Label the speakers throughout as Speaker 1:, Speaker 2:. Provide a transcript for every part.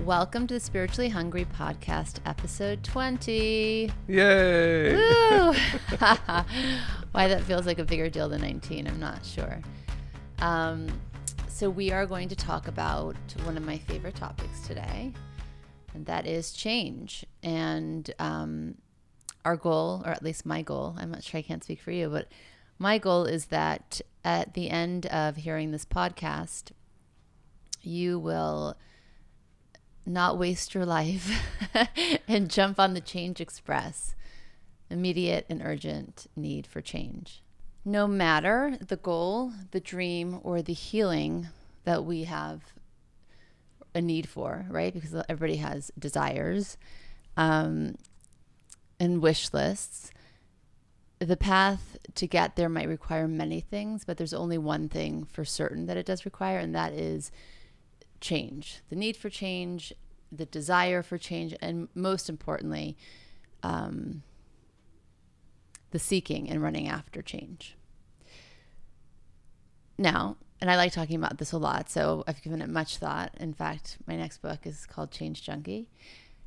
Speaker 1: Welcome to the Spiritually Hungry Podcast, episode 20.
Speaker 2: Yay!
Speaker 1: Woo! Why that feels like a bigger deal than 19, I'm not sure. So we are going to talk about one of my favorite topics today, and that is change. And our goal, or at least my goal, I'm not sure, I can't speak for you, but my goal is that at the end of hearing this podcast, you will not waste your life and jump on the change express. Immediate and urgent need for change. No matter the goal, the dream, or the healing that we have a need for, right? Because everybody has desires and wish lists. The path to get there might require many things, but there's only one thing for certain that it does require, and that is change, the need for change, the desire for change, and most importantly, the seeking and running after change. Now, and I like talking about this a lot, so I've given it much thought. In fact, my next book is called Change Junkie.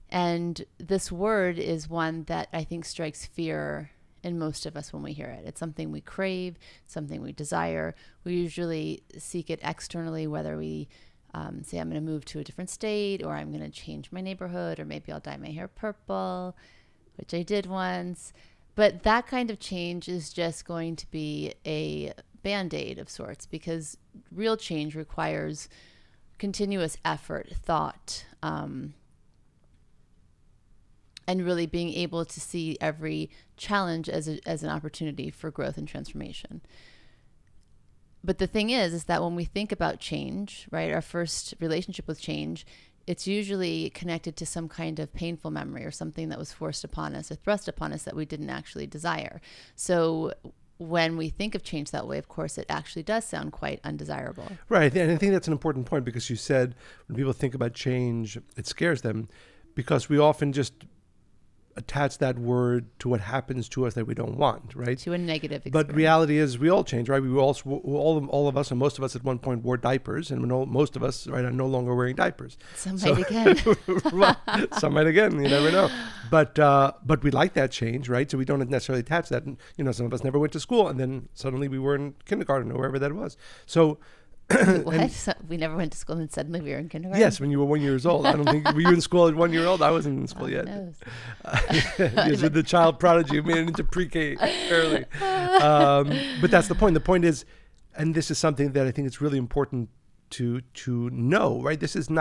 Speaker 1: And this word is one that I think strikes fear in most of us when we hear it. It's something we crave, something we desire. We usually seek it externally, whether we say I'm going to move to a different state, or I'm going to change my neighborhood, or maybe I'll dye my hair purple, which I did once. But that kind of change is just going to be a Band-Aid of sorts, because real change requires continuous effort, thought, and really being able to see every challenge as an opportunity for growth and transformation. But the thing is that when we think about change, right, our first relationship with change, it's usually connected to some kind of painful memory or something that was forced upon us or thrust upon us that we didn't actually desire. So when we think of change that way, of course, it actually does sound quite undesirable.
Speaker 2: Right. And I think that's an important point, because you said when people think about change, it scares them, because we often just attach that word to what happens to us that we don't want, right?
Speaker 1: To a negative experience.
Speaker 2: But reality is we all change, right? We all of us, and most of us at one point wore diapers, and most of us, right, are no longer wearing diapers.
Speaker 1: Some might again.
Speaker 2: Well, some might again, you never know. But we like that change, right? So we don't necessarily attach that. And, some of us never went to school, and then suddenly we were in kindergarten or wherever that was. So
Speaker 1: What? So we never went to school and suddenly we were in kindergarten?
Speaker 2: Yes, when you were 1 year old. I don't think, were you in school at 1 year old? I wasn't in school yet. Yes, with the child prodigy, you made it into pre-K early. But that's the point. The point is, and this is something that I think it's really important to know, right? This isn't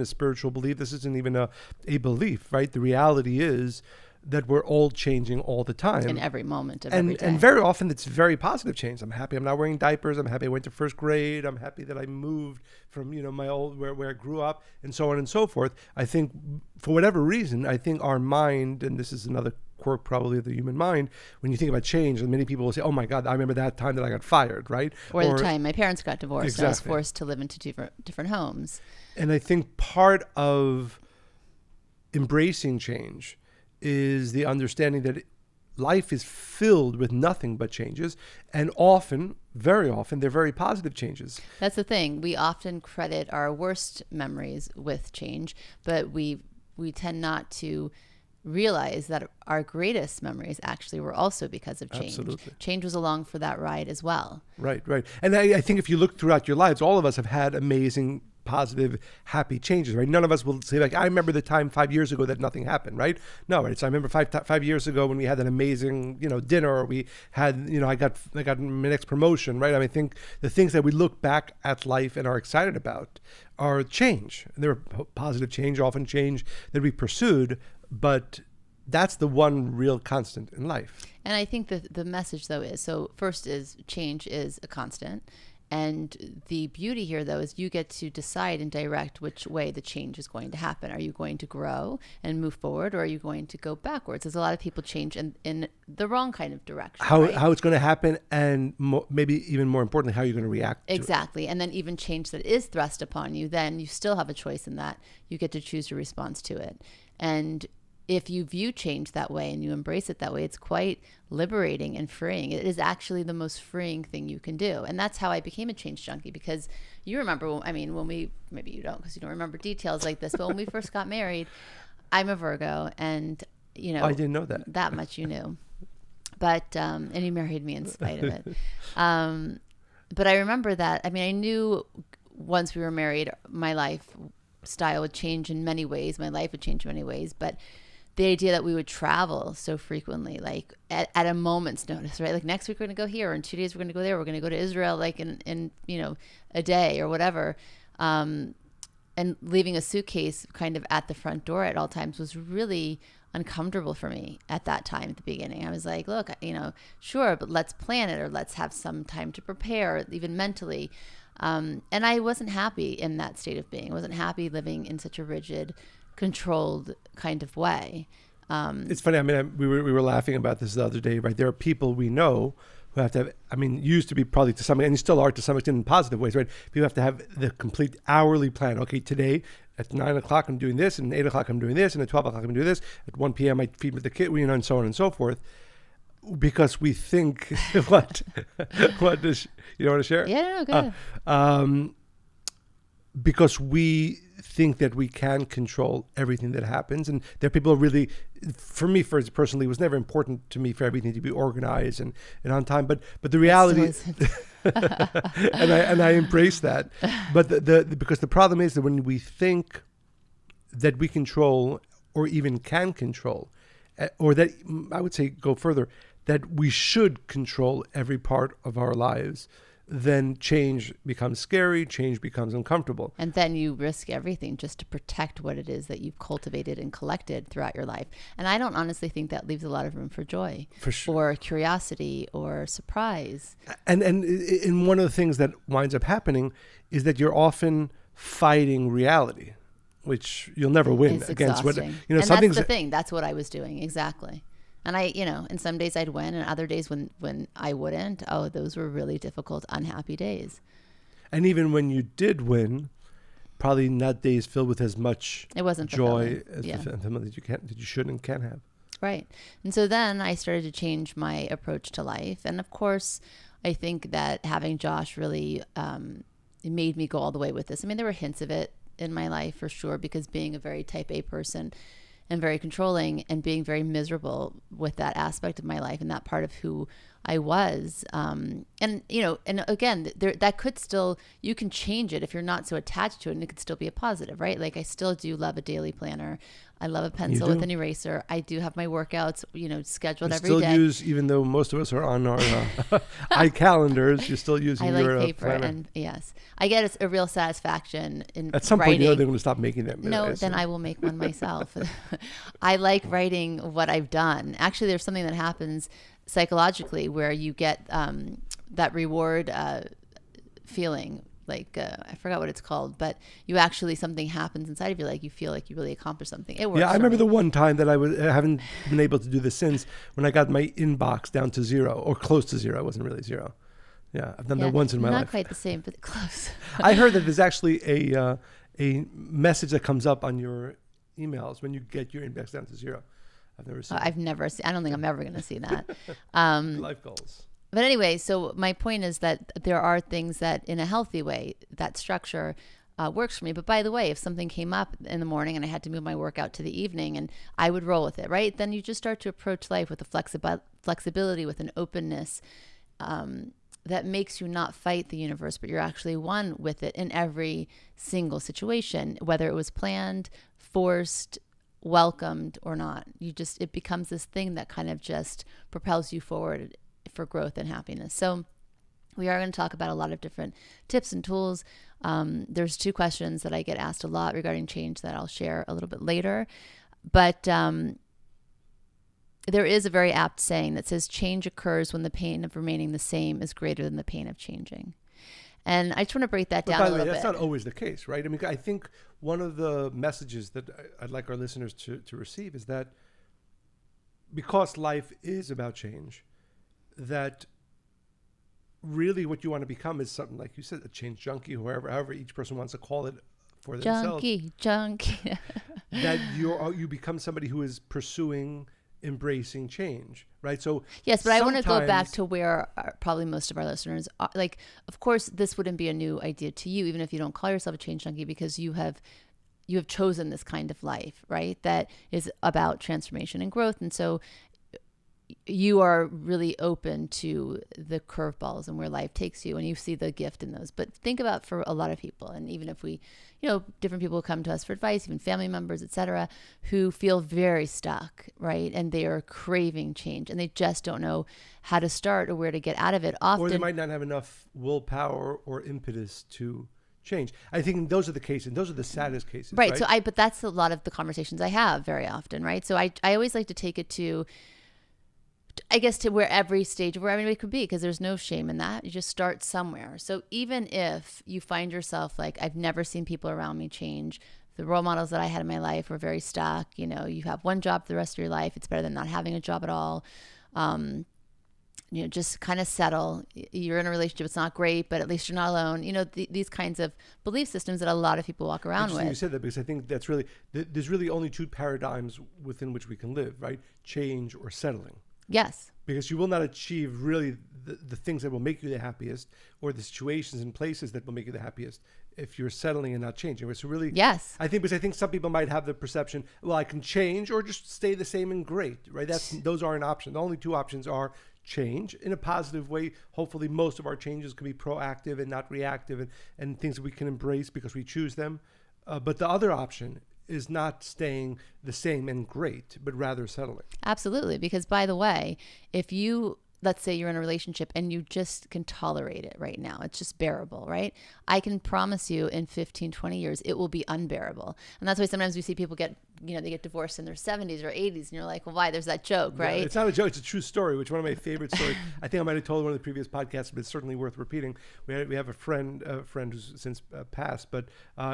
Speaker 2: a spiritual belief. This isn't even a belief, right? The reality is that we're all changing all the time.
Speaker 1: In every moment of every day.
Speaker 2: And very often it's very positive change. I'm happy I'm not wearing diapers. I'm happy I went to first grade. I'm happy that I moved from, my old, where I grew up, and so on and so forth. I think for whatever reason, I think our mind, and this is another quirk probably of the human mind, when you think about change, and many people will say, oh my God, I remember that time that I got fired, right?
Speaker 1: Or the time my parents got divorced.
Speaker 2: Exactly.
Speaker 1: And I was forced to live into different homes.
Speaker 2: And I think part of embracing change is the understanding that life is filled with nothing but changes, and very often, they're very positive changes.
Speaker 1: That's the thing. We often credit our worst memories with change, but we tend not to realize that our greatest memories actually were also because of change.
Speaker 2: Absolutely.
Speaker 1: Change was along for that ride as well.
Speaker 2: Right. And I think if you look throughout your lives, all of us have had amazing, positive, happy changes, right? None of us will say, like, I remember the time 5 years ago that nothing happened, right? No, right? So I remember 5 years ago when we had an amazing, dinner, or we had, I got my next promotion, right? I think the things that we look back at life and are excited about are change. They're positive change, often change that we pursued, but that's the one real constant in life.
Speaker 1: And I think the message, though, is, so first is change is a constant. And the beauty here, though, is you get to decide and direct which way the change is going to happen. Are you going to grow and move forward, or are you going to go backwards? There's a lot of people change in the wrong kind of direction.
Speaker 2: How it's going to happen, and maybe even more importantly, how you're going to react to it.
Speaker 1: Exactly. And then even change that is thrust upon you, then you still have a choice in that. You get to choose your response to it. And if you view change that way and you embrace it that way, it's quite liberating and freeing. It is actually the most freeing thing you can do. And that's how I became a change junkie, because you remember, I mean, when we, maybe you don't because you don't remember details like this, but when we first got married, I'm a Virgo, and, you know,
Speaker 2: I didn't know that.
Speaker 1: That much you knew. But, and he married me in spite of it. But I remember that, I mean, I knew once we were married, my lifestyle would change in many ways. My life would change in many ways. But the idea that we would travel so frequently, like at a moment's notice, right? Like next week we're going to go here, or in 2 days we're going to go there. We're going to go to Israel, like in you know, a day or whatever. And leaving a suitcase kind of at the front door at all times was really uncomfortable for me at that time. At the beginning, I was like, look, you know, sure, but let's plan it, or let's have some time to prepare, even mentally. And I wasn't happy in that state of being. I wasn't happy living in such a rigid, controlled kind of way.
Speaker 2: It's funny. I mean, we were laughing about this the other day, right? There are people we know who have to have, I mean, used to be probably to some, and you still are to some extent in positive ways, right? People have to have the complete hourly plan. Okay, today at 9 o'clock I'm doing this, and 8 o'clock I'm doing this, and at 12 o'clock I'm doing this. At 1 p.m. I feed with the kid, you know, and so on and so forth. Because we think, what does, you don't want to share?
Speaker 1: Yeah, no, go ahead.
Speaker 2: Because we think that we can control everything that happens. And there are people who really, for me, personally, it was never important to me for everything to be organized and on time. But the reality, and I embrace that. But because the problem is that when we think that we control or even can control, or that, I would say, go further, that we should control every part of our lives, then change becomes scary, change becomes uncomfortable.
Speaker 1: And then you risk everything just to protect what it is that you've cultivated and collected throughout your life. And I don't honestly think that leaves a lot of room for joy,
Speaker 2: for sure,
Speaker 1: or curiosity or surprise.
Speaker 2: And one of the things that winds up happening is that you're often fighting reality, which you'll never win
Speaker 1: It's
Speaker 2: against.
Speaker 1: Exhausting.
Speaker 2: What, you know,
Speaker 1: and that's the thing. That's what I was doing. Exactly. And I, you know, and some days I'd win, and other days when I wouldn't. Oh, those were really difficult, unhappy days.
Speaker 2: And even when you did win, probably not days filled with as much joy as fulfillment that you should and can have.
Speaker 1: Right. And so then I started to change my approach to life. And of course, I think that having Josh really made me go all the way with this. I mean, there were hints of it in my life for sure, because being a very type A person and very controlling and being very miserable with that aspect of my life and that part of who I was. And, you know, and again, that could still, you can change it if you're not so attached to it, and it could still be a positive, right? Like I still do love a daily planner. I love a pencil with an eraser. I do have my workouts, you know, scheduled every day.
Speaker 2: Still use, even though most of us are on our iCalendars, you're still using your
Speaker 1: paper
Speaker 2: planner.
Speaker 1: And yes, I get a real satisfaction in
Speaker 2: At some
Speaker 1: writing.
Speaker 2: point, you know, they're going to stop making them.
Speaker 1: No, then I will make one myself. I like writing what I've done. Actually, there's something that happens psychologically where you get that reward feeling. Like, I forgot what it's called, but you actually, something happens inside of you. Like you feel like you really accomplished something. It works.
Speaker 2: Yeah, I remember the one time that I haven't been able to do this since, when I got my inbox down to 0 or close to 0. It wasn't really 0. Yeah, I've done that once in my life.
Speaker 1: Not quite the same, but close.
Speaker 2: I heard that there's actually a message that comes up on your emails when you get your inbox down to 0. I've never seen.
Speaker 1: I've never seen. I don't think I'm ever going to see that.
Speaker 2: Life goals.
Speaker 1: But anyway, so my point is that there are things that in a healthy way, that structure works for me. But by the way, if something came up in the morning and I had to move my workout to the evening, and I would roll with it, right? Then you just start to approach life with a flexibility, with an openness that makes you not fight the universe, but you're actually one with it in every single situation, whether it was planned, forced, welcomed or not. It becomes this thing that kind of just propels you forward for growth and happiness. So we are going to talk about a lot of different tips and tools. There's 2 questions that I get asked a lot regarding change that I'll share a little bit later. But there is a very apt saying that says change occurs when the pain of remaining the same is greater than the pain of changing. And I just want to break that down a little bit.
Speaker 2: That's not always the case, right? I mean, I think one of the messages that I'd like our listeners to receive is that because life is about change, that really what you want to become is something, like you said, a change junkie, however each person wants to call it for themselves.
Speaker 1: Junkie.
Speaker 2: That you become somebody who is pursuing, embracing change, right? So
Speaker 1: yes, but I want to go back
Speaker 2: sometimes-
Speaker 1: to where probably most of our listeners are. Like, of course, this wouldn't be a new idea to you, even if you don't call yourself a change junkie, because you have chosen this kind of life, right? That is about transformation and growth. And so you are really open to the curveballs and where life takes you, and you see the gift in those. But think about for a lot of people, and even if we, different people come to us for advice, even family members, etc., who feel very stuck, right? And they are craving change, and they just don't know how to start or where to get out of it. Often,
Speaker 2: or they might not have enough willpower or impetus to change. I think those are the cases. Those are the saddest cases.
Speaker 1: right. But that's a lot of the conversations I have very often, right? So I always like to take it to, I guess, to where every stage of where everybody could be, because there's no shame in that. You just start somewhere. So even if you find yourself like, I've never seen people around me change, the role models that I had in my life were very stuck. You have one job for the rest of your life. It's better than not having a job at all. Just kind of settle. You're in a relationship. It's not great, but at least you're not alone. These kinds of belief systems that a lot of people walk around with.
Speaker 2: You said that, because I think that's really, there's really only two paradigms within which we can live, right? Change or settling.
Speaker 1: Yes.
Speaker 2: Because you will not achieve really the things that will make you the happiest, or the situations and places that will make you the happiest, if you're settling and not changing. So really,
Speaker 1: yes.
Speaker 2: I think some people might have the perception, well, I can change or just stay the same and great, right? Those aren't options. The only two options are change in a positive way. Hopefully most of our changes can be proactive and not reactive, and things that we can embrace because we choose them. But the other option is not staying the same and great, but rather settling.
Speaker 1: Absolutely. Because, by the way, if you, let's say you're in a relationship and you just can tolerate it right now, it's just bearable, right? I can promise you in 15, 20 years, it will be unbearable. And that's why sometimes we see people they get divorced in their 70s or 80s, and you're like, well, why? There's that joke, right?
Speaker 2: Yeah, it's not a joke. It's a true story, which one of my favorite stories. I think I might have told one of the previous podcasts, but it's certainly worth repeating. We have a friend who's since passed, but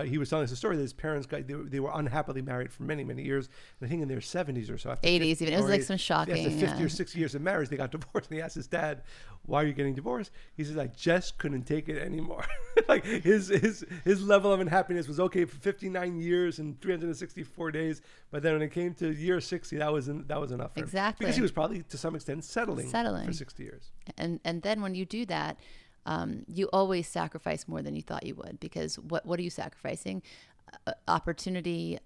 Speaker 2: he was telling us a story that his parents they were unhappily married for many, many years. And I think in their 70s or so.
Speaker 1: 80s even. It was like some shocking.
Speaker 2: After 50 or 60 years of marriage, they got divorced. And he asked his dad, why are you getting divorced? He says, I just couldn't take it anymore. Like his level of unhappiness was okay for 59 years and 364 days. But then when it came to year 60, that was enough for him.
Speaker 1: Exactly.
Speaker 2: Because he was probably, to some extent, settling for 60 years.
Speaker 1: And then when you do that, you always sacrifice more than you thought you would, because what are you sacrificing? Opportunity.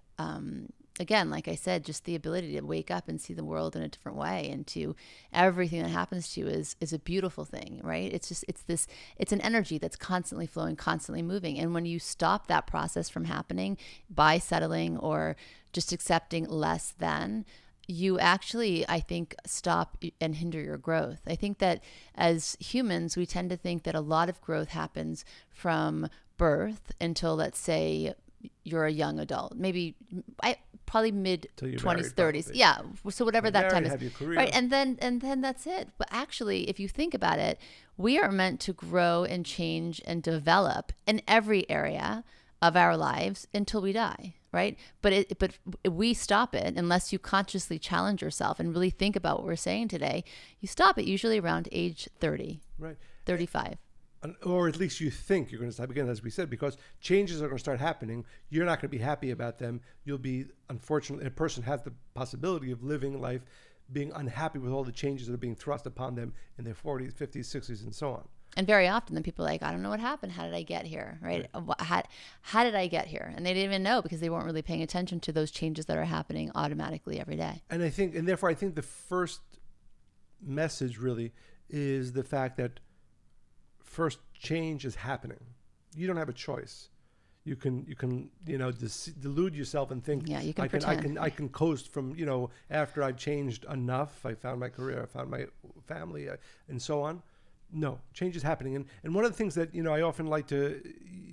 Speaker 1: Again, like I said, just the ability to wake up and see the world in a different way, and to everything that happens to you is a beautiful thing, right? It's an energy that's constantly flowing, constantly moving. And when you stop that process from happening by settling or just accepting less than, you actually, I think, stop and hinder your growth. I think that as humans, we tend to think that a lot of growth happens from birth until, let's say, you're a young adult, maybe probably mid 20s, 30s. Yeah. So whatever that time is.
Speaker 2: Have your career.
Speaker 1: Right. And then that's it. But actually, if you think about it, we are meant to grow and change and develop in every area of our lives until we die. Right. But we stop it unless you consciously challenge yourself and really think about what we're saying today. You stop it usually around age 30,
Speaker 2: right,
Speaker 1: 35.
Speaker 2: Or at least you think you're going to stop, again, as we said, because changes are going to start happening. You're not going to be happy about them. You'll be, unfortunately, a person has the possibility of living life being unhappy with all the changes that are being thrust upon them in their 40s, 50s, 60s, and so on.
Speaker 1: And very often then people are like, I don't know what happened. How did I get here? Right? How did I get here? And they didn't even know, because they weren't really paying attention to those changes that are happening automatically every day.
Speaker 2: And therefore I think the first message really is the fact that first, change is happening. You don't have a choice. You can delude yourself and think,
Speaker 1: yeah, you can pretend.
Speaker 2: I can coast from, after I've changed enough, I found my career, I found my family, and so on. No, change is happening. And one of the things that, I often like to,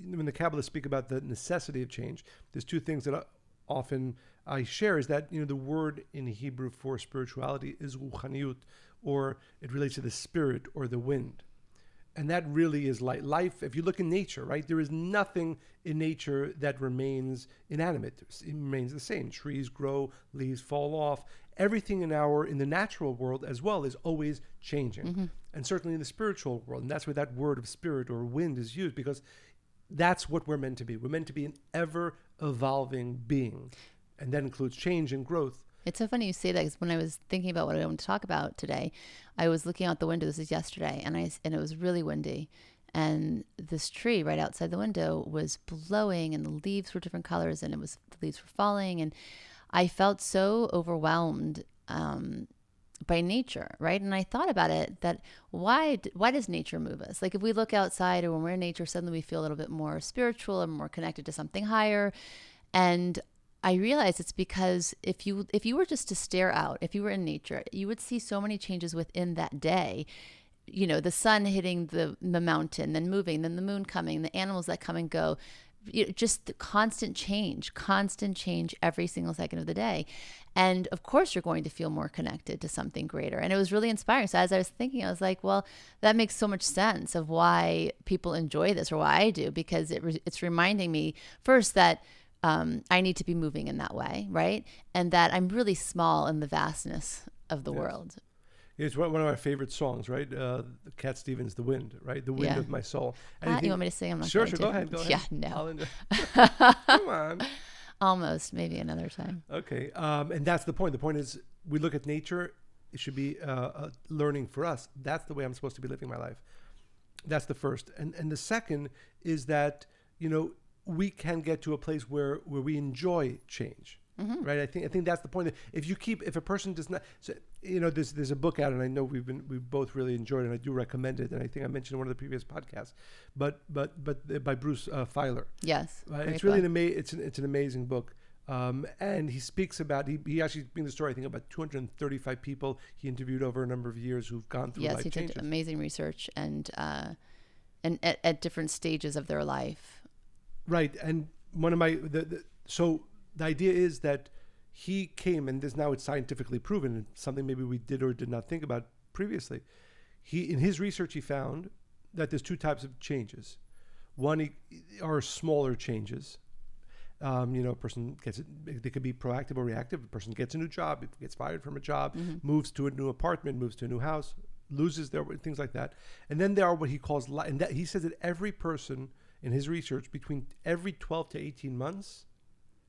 Speaker 2: when the Kabbalists speak about the necessity of change, there's two things that often I share, is that, the word in Hebrew for spirituality is ruchaniut, or it relates to the spirit or the wind. And that really is like life. If you look in nature, right, there is nothing in nature that remains inanimate. It remains the same. Trees grow, leaves fall off. Everything in the natural world as well is always changing. Mm-hmm. And certainly in the spiritual world. And that's where that word of spirit or wind is used, because that's what we're meant to be. We're meant to be an ever evolving being, and that includes change and growth.
Speaker 1: It's so funny you say that, because when I was thinking about what I want to talk about today, I was looking out the window. This is yesterday, and it was really windy, and this tree right outside the window was blowing, and the leaves were different colors, and the leaves were falling, and I felt so overwhelmed by nature, right? And I thought about it, that why does nature move us? Like if we look outside or when we're in nature, suddenly we feel a little bit more spiritual and more connected to something higher. And I realized it's because if you were just to stare out, if you were in nature, you would see so many changes within that day. You know, the sun hitting the mountain, then moving, then the moon coming, the animals that come and go, just the constant change every single second of the day. And of course, you're going to feel more connected to something greater. And it was really inspiring. So as I was thinking, I was like, well, that makes so much sense of why people enjoy this, or why I do, because it's reminding me first that I need to be moving in that way, right? And that I'm really small in the vastness of the world.
Speaker 2: It's one of my favorite songs, right? Cat Stevens, "The Wind," right? "The wind of my soul."
Speaker 1: You want me to sing? I'm not
Speaker 2: sure.
Speaker 1: going
Speaker 2: Go ahead.
Speaker 1: Yeah, no.
Speaker 2: Come on.
Speaker 1: Almost, maybe another time.
Speaker 2: Okay, and that's the point. The point is, we look at nature. It should be a learning for us. That's the way I'm supposed to be living my life. That's the first, and the second is that we can get to a place where we enjoy change. Mm-hmm. Right. I think that's the point. If a person does not, so, there's a book out, and I know we both really enjoyed it, and I do recommend it, and I think I mentioned in one of the previous podcasts, but by Bruce Feiler.
Speaker 1: Yes.
Speaker 2: Right? It's really it's an amazing book, and he speaks about he actually brings the story, I think, about 235 people he interviewed over a number of years who've gone through life changes. Yes, he did
Speaker 1: amazing research, and at different stages of their life.
Speaker 2: Right, and one of my the idea is that he came, and now it's scientifically proven, and something maybe we did or did not think about previously. In his research, he found that there's two types of changes. One are smaller changes. A person they could be proactive or reactive. A person gets a new job, gets fired from a job, mm-hmm. moves to a new apartment, moves to a new house, loses things like that. And then there are what he calls, and that he says that every person in his research, between every 12 to 18 months,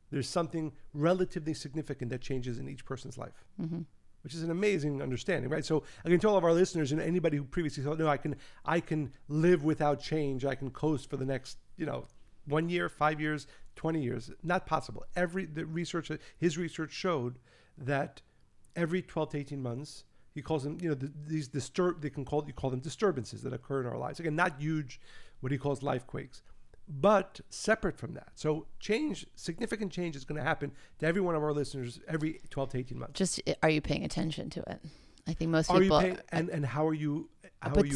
Speaker 2: there's something relatively significant that changes in each person's life, mm-hmm. which is an amazing understanding, right? So again, to all of our listeners and anybody who previously thought, no, I can live without change, I can coast for the next, 1 year, 5 years, 20 years, not possible. His research showed that every 12 to 18 months, he calls them, these you call them disturbances that occur in our lives. Again, not huge, what he calls life quakes. But separate from that. So significant change is going to happen to every one of our listeners every 12 to 18 months.
Speaker 1: Just, are you paying attention to it? I think most people...
Speaker 2: And how are you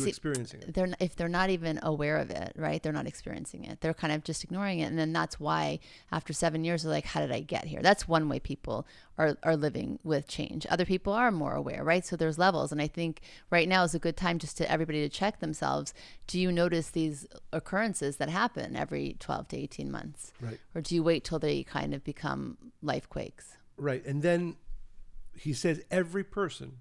Speaker 2: experiencing it?
Speaker 1: If they're not even aware of it, right? They're not experiencing it. They're kind of just ignoring it. And then that's why after 7 years, they're like, how did I get here? That's one way people are living with change. Other people are more aware, right? So there's levels. And I think right now is a good time just to everybody to check themselves. Do you notice these occurrences that happen every 12 to 18 months?
Speaker 2: Right.
Speaker 1: Or do you wait till they kind of become life quakes?
Speaker 2: Right. And then he says every person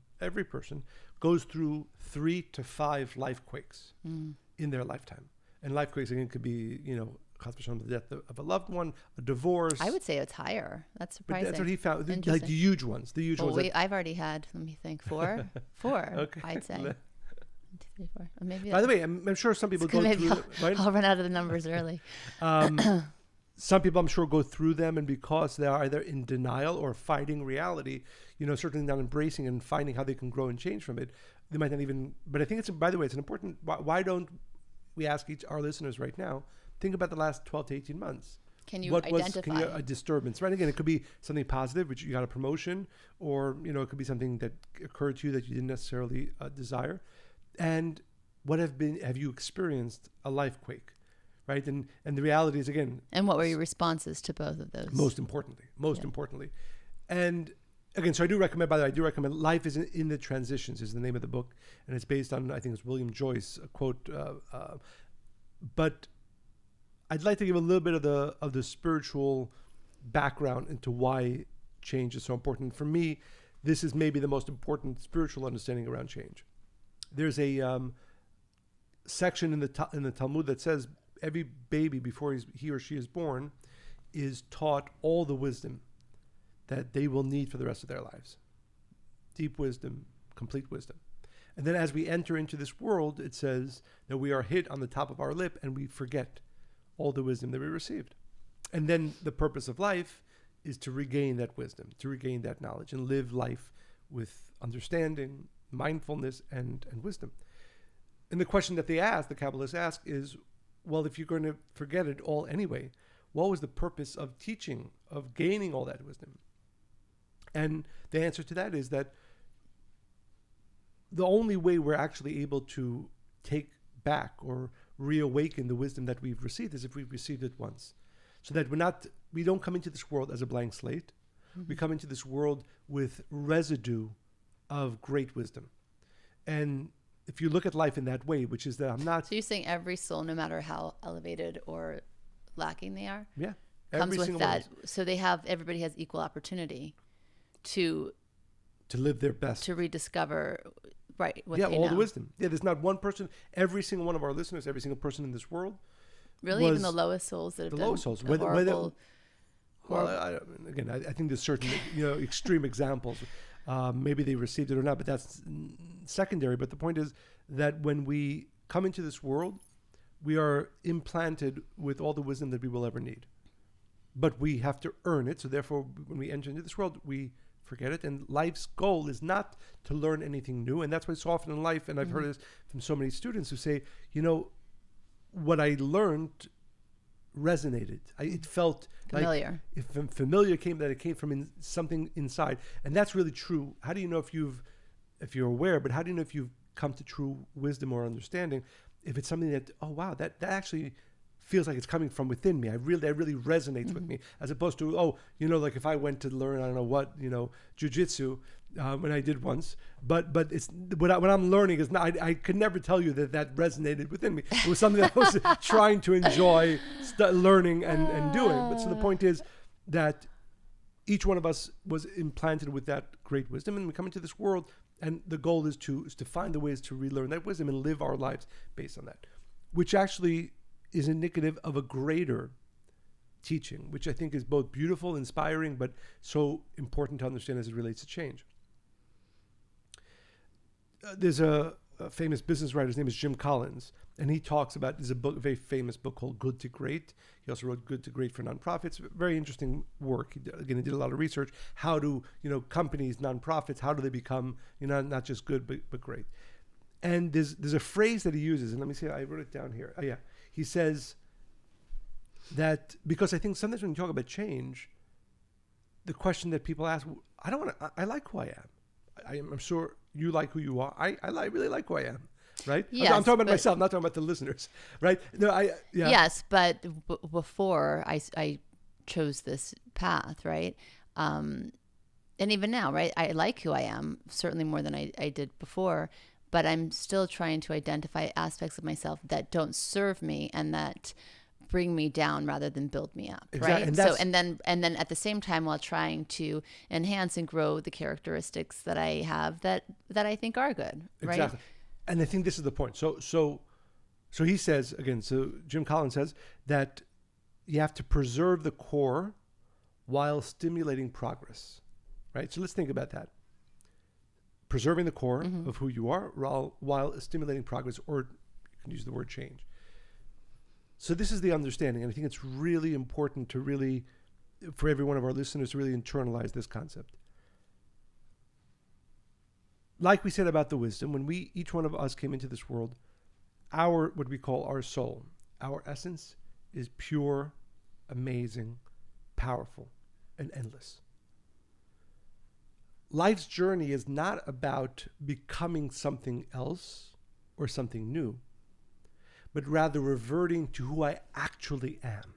Speaker 2: goes through 3 to 5 life quakes in their lifetime. And life quakes, again, could be, the death of a loved one, a divorce.
Speaker 1: I would say it's higher. That's surprising.
Speaker 2: But that's what he found. Like the huge ones.
Speaker 1: I've already had, let me think, 4. Okay. I'd say. 1, 2, 3, 4. Or maybe.
Speaker 2: By the way, I'm sure some people go through them, right?
Speaker 1: I'll run out of the numbers early.
Speaker 2: Some people, I'm sure, go through them, and because they are either in denial or fighting reality, certainly not embracing and finding how they can grow and change from it, they might not even. But I think by the way, it's an important. Why don't we ask our listeners right now? Think about the last 12 to 18 months.
Speaker 1: Can you identify
Speaker 2: a disturbance? Right. Again, it could be something positive, which you got a promotion, or it could be something that occurred to you that you didn't necessarily desire. And what have you experienced a life quake? Right. And the reality is, again.
Speaker 1: And what were your responses to both of those?
Speaker 2: Most importantly. And again, so I do recommend, Life is in the Transitions is the name of the book. And it's based on, I think it's William Joyce, a quote. But I'd like to give a little bit of the spiritual background into why change is so important. For me, this is maybe the most important spiritual understanding around change. There's a section in the Talmud that says, every baby before he or she is born is taught all the wisdom that they will need for the rest of their lives. Deep wisdom, complete wisdom. And then as we enter into this world, it says that we are hit on the top of our lip and we forget all the wisdom that we received. And then the purpose of life is to regain that wisdom, to regain that knowledge, and live life with understanding, mindfulness, and wisdom. And the question that the Kabbalists ask is, well, if you're going to forget it all anyway, what was the purpose of teaching, of gaining all that wisdom? And the answer to that is that the only way we're actually able to take back or reawaken the wisdom that we've received is if we've received it once. So that we don't come into this world as a blank slate. Mm-hmm. We come into this world with residue of great wisdom. And if you look at life in that way, which is that I'm not...
Speaker 1: So you're saying every soul, no matter how elevated or lacking they are,
Speaker 2: yeah,
Speaker 1: comes with that. So everybody has equal opportunity to
Speaker 2: live their best,
Speaker 1: to rediscover what
Speaker 2: all
Speaker 1: they know.
Speaker 2: The wisdom. Yeah, there's not one person, every single one of our listeners, every single person in this world.
Speaker 1: Really, even the lowest souls that have done
Speaker 2: lowest souls.
Speaker 1: Horrible.
Speaker 2: Again, I think there's certain extreme examples. Maybe they received it or not, but that's secondary. But the point is that when we come into this world, we are implanted with all the wisdom that we will ever need. But we have to earn it. So therefore, when we enter into this world, we forget it. And life's goal is not to learn anything new. And that's why so often in life, and I've heard this from so many students who say, what I learned resonated. it felt
Speaker 1: familiar.
Speaker 2: Like if familiar it came from something inside. And that's really true. How do you know if you're aware, but how do you know if you've come to true wisdom or understanding? If it's something that, oh wow, that actually feels like it's coming from within me. That really resonates with me, as opposed to, like if I went to learn, I don't know what, jujitsu, when I did once, but it's what I'm learning is not, I could never tell you that resonated within me. It was something that I was trying to enjoy learning and doing. But so the point is that each one of us was implanted with that great wisdom, and we come into this world, and the goal is to find the ways to relearn that wisdom and live our lives based on that, which actually is indicative of a greater teaching, which I think is both beautiful, inspiring, but so important to understand as it relates to change. There's a famous business writer, his name is Jim Collins, and he talks about, there's a very famous book called Good to Great. He also wrote Good to Great for Nonprofits. Very interesting work. He did a lot of research. How do, companies, nonprofits, how do they become, not just good, but great? And there's a phrase that he uses, and let me see, I wrote it down here. Oh yeah. He says that, because I think sometimes when you talk about change, the question that people ask, I like who I am. I'm sure you like who you are. I really like who I am, right?
Speaker 1: Yes,
Speaker 2: I'm talking about myself, not talking about the listeners, right? No,
Speaker 1: Yes, but before I chose this path, right? And even now, right? I like who I am, certainly more than I did before, but I'm still trying to identify aspects of myself that don't serve me and that bring me down rather than build me up,
Speaker 2: exactly.
Speaker 1: right? So and then at the same time, while trying to enhance and grow the characteristics that I have that I think are good, right?
Speaker 2: Exactly. And I think this is the point. So he says again. So Jim Collins says that you have to preserve the core while stimulating progress, right? So let's think about that. Preserving the core of who you are while stimulating progress, or you can use the word change. So this is the understanding, and I think it's really important to for every one of our listeners to really internalize this concept. Like we said about the wisdom, when each one of us came into this world, what we call our soul, our essence is pure, amazing, powerful, and endless. Life's journey is not about becoming something else or something new, but rather reverting to who I actually am,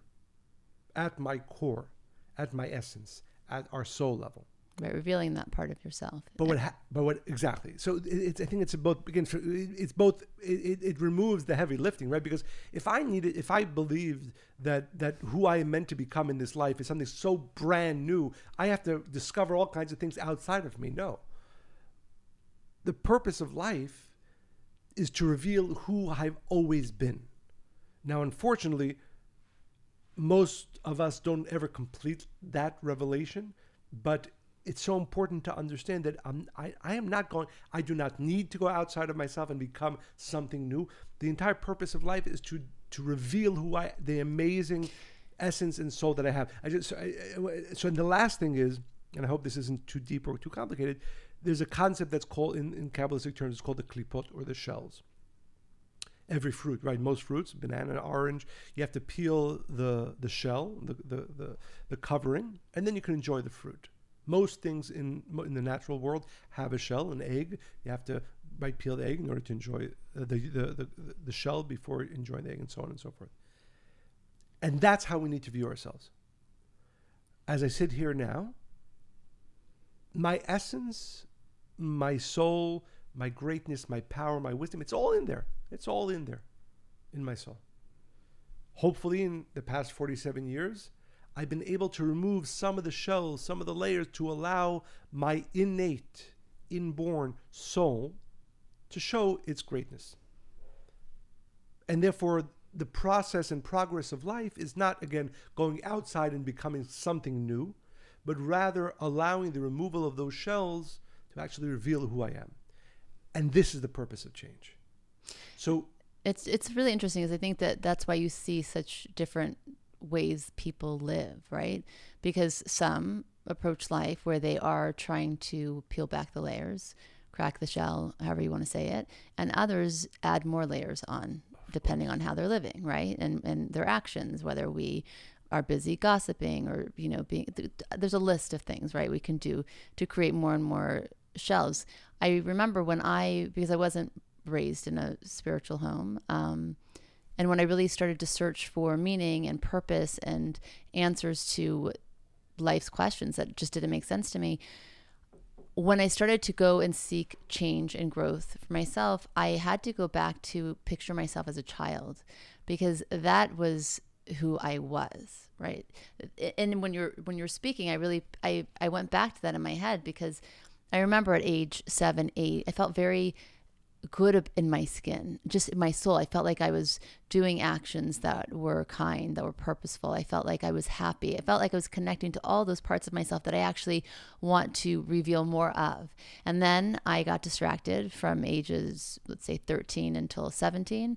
Speaker 2: at my core, at my essence, at our soul level.
Speaker 1: Right, revealing that part of yourself.
Speaker 2: But what exactly? So I think it's both. Again, it's both. It removes the heavy lifting, right? Because if I believed that who I am meant to become in this life is something so brand new, I have to discover all kinds of things outside of me. No. The purpose of life is to reveal who I've always been. Now, unfortunately, most of us don't ever complete that revelation, but it's so important to understand that I do not need to go outside of myself and become something new. The entire purpose of life is to reveal the amazing essence and soul that I have. So and the last thing is, and I hope this isn't too deep or too complicated, there's a concept that's called, in Kabbalistic terms, it's called the klipot, or the shells. Every fruit, right? Most fruits, banana, orange, you have to peel the shell, the covering, and then you can enjoy the fruit. Most things in the natural world have a shell, an egg. You have to peel the egg in order to enjoy the shell before enjoying the egg, and so on and so forth. And that's how we need to view ourselves. As I sit here now, my essence, my soul, my greatness, my power, my wisdom, it's all in there. It's all in there, in my soul. Hopefully, in the past 47 years, I've been able to remove some of the shells, some of the layers, to allow my innate, inborn soul to show its greatness. And therefore, the process and progress of life is not, again, going outside and becoming something new, but rather allowing the removal of those shells to actually reveal who I am. And this is the purpose of change. So
Speaker 1: it's really interesting, because I think that's why you see such different ways people live, right? Because some approach life where they are trying to peel back the layers, crack the shell, however you want to say it, and others add more layers on, depending on how they're living, right? And their actions, whether we are busy gossiping or, there's a list of things, right, we can do to create more and more shells. I remember because I wasn't raised in a spiritual home, and when I really started to search for meaning and purpose and answers to life's questions that just didn't make sense to me, when I started to go and seek change and growth for myself, I had to go back to picture myself as a child, because that was who I was, right? And when you're speaking, I went back to that in my head, because I remember at age 7, 8, I felt very good in my skin, just in my soul. I felt like I was doing actions that were kind, that were purposeful. I felt like I was happy. I felt like I was connecting to all those parts of myself that I actually want to reveal more of. And then I got distracted from ages, let's say 13 until 17.